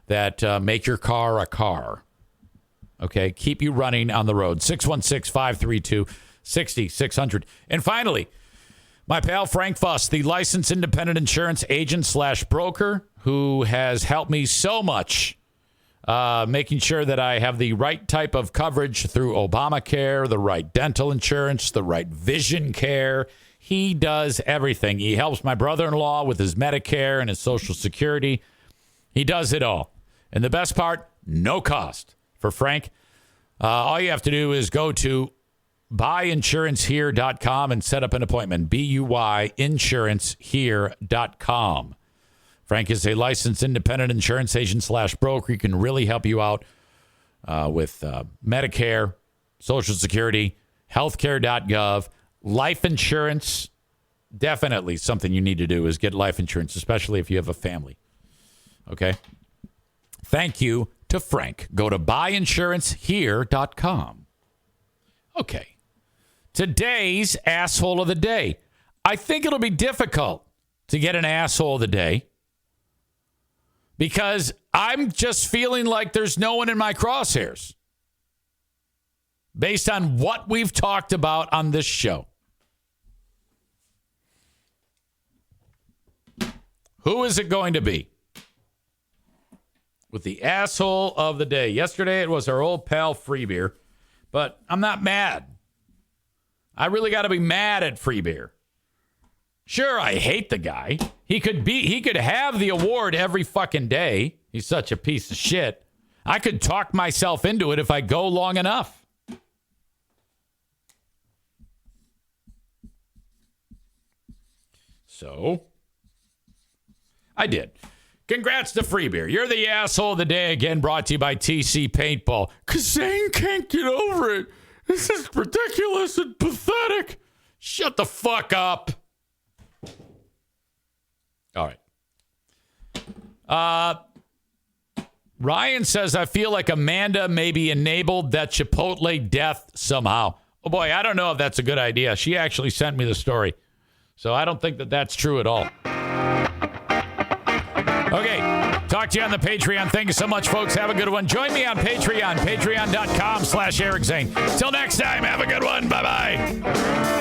that make your car a car. Okay, keep you running on the road. 616-532-6600. And finally, my pal Frank Fuss, the licensed independent insurance agent / broker who has helped me so much making sure that I have the right type of coverage through Obamacare, the right dental insurance, the right vision care. He does everything. He helps my brother-in-law with his Medicare and his Social Security. He does it all. And the best part, no cost. For Frank, all you have to do is go to buyinsurancehere.com and set up an appointment. buyinsurancehere.com. Frank is a licensed independent insurance agent / broker. He can really help you out with Medicare, Social Security, healthcare.gov, life insurance. Definitely something you need to do is get life insurance, especially if you have a family. Okay? Thank you to Frank. Go to buyinsurancehere.com. Okay. Today's asshole of the day. I think it'll be difficult to get an asshole of the day because I'm just feeling like there's no one in my crosshairs based on what we've talked about on this show. Who is it going to be? With the asshole of the day. Yesterday it was our old pal Freebeer, but I'm not mad. I really got to be mad at Freebeer. Sure, I hate the guy. He could have the award every fucking day. He's such a piece of shit. I could talk myself into it if I go long enough. So, I did. Congrats to Freebeer. You're the asshole of the day again, brought to you by TC Paintball. Because Zane can't get over it. This is ridiculous and pathetic. Shut the fuck up. All right. Ryan says, I feel like Amanda maybe enabled that Chipotle death somehow. Oh, boy, I don't know if that's a good idea. She actually sent me the story. So I don't think that that's true at all. Okay, talk to you on the Patreon. Thank you so much, folks. Have a good one. Join me on Patreon, patreon.com/Eric Zane. Till next time, have a good one. Bye-bye.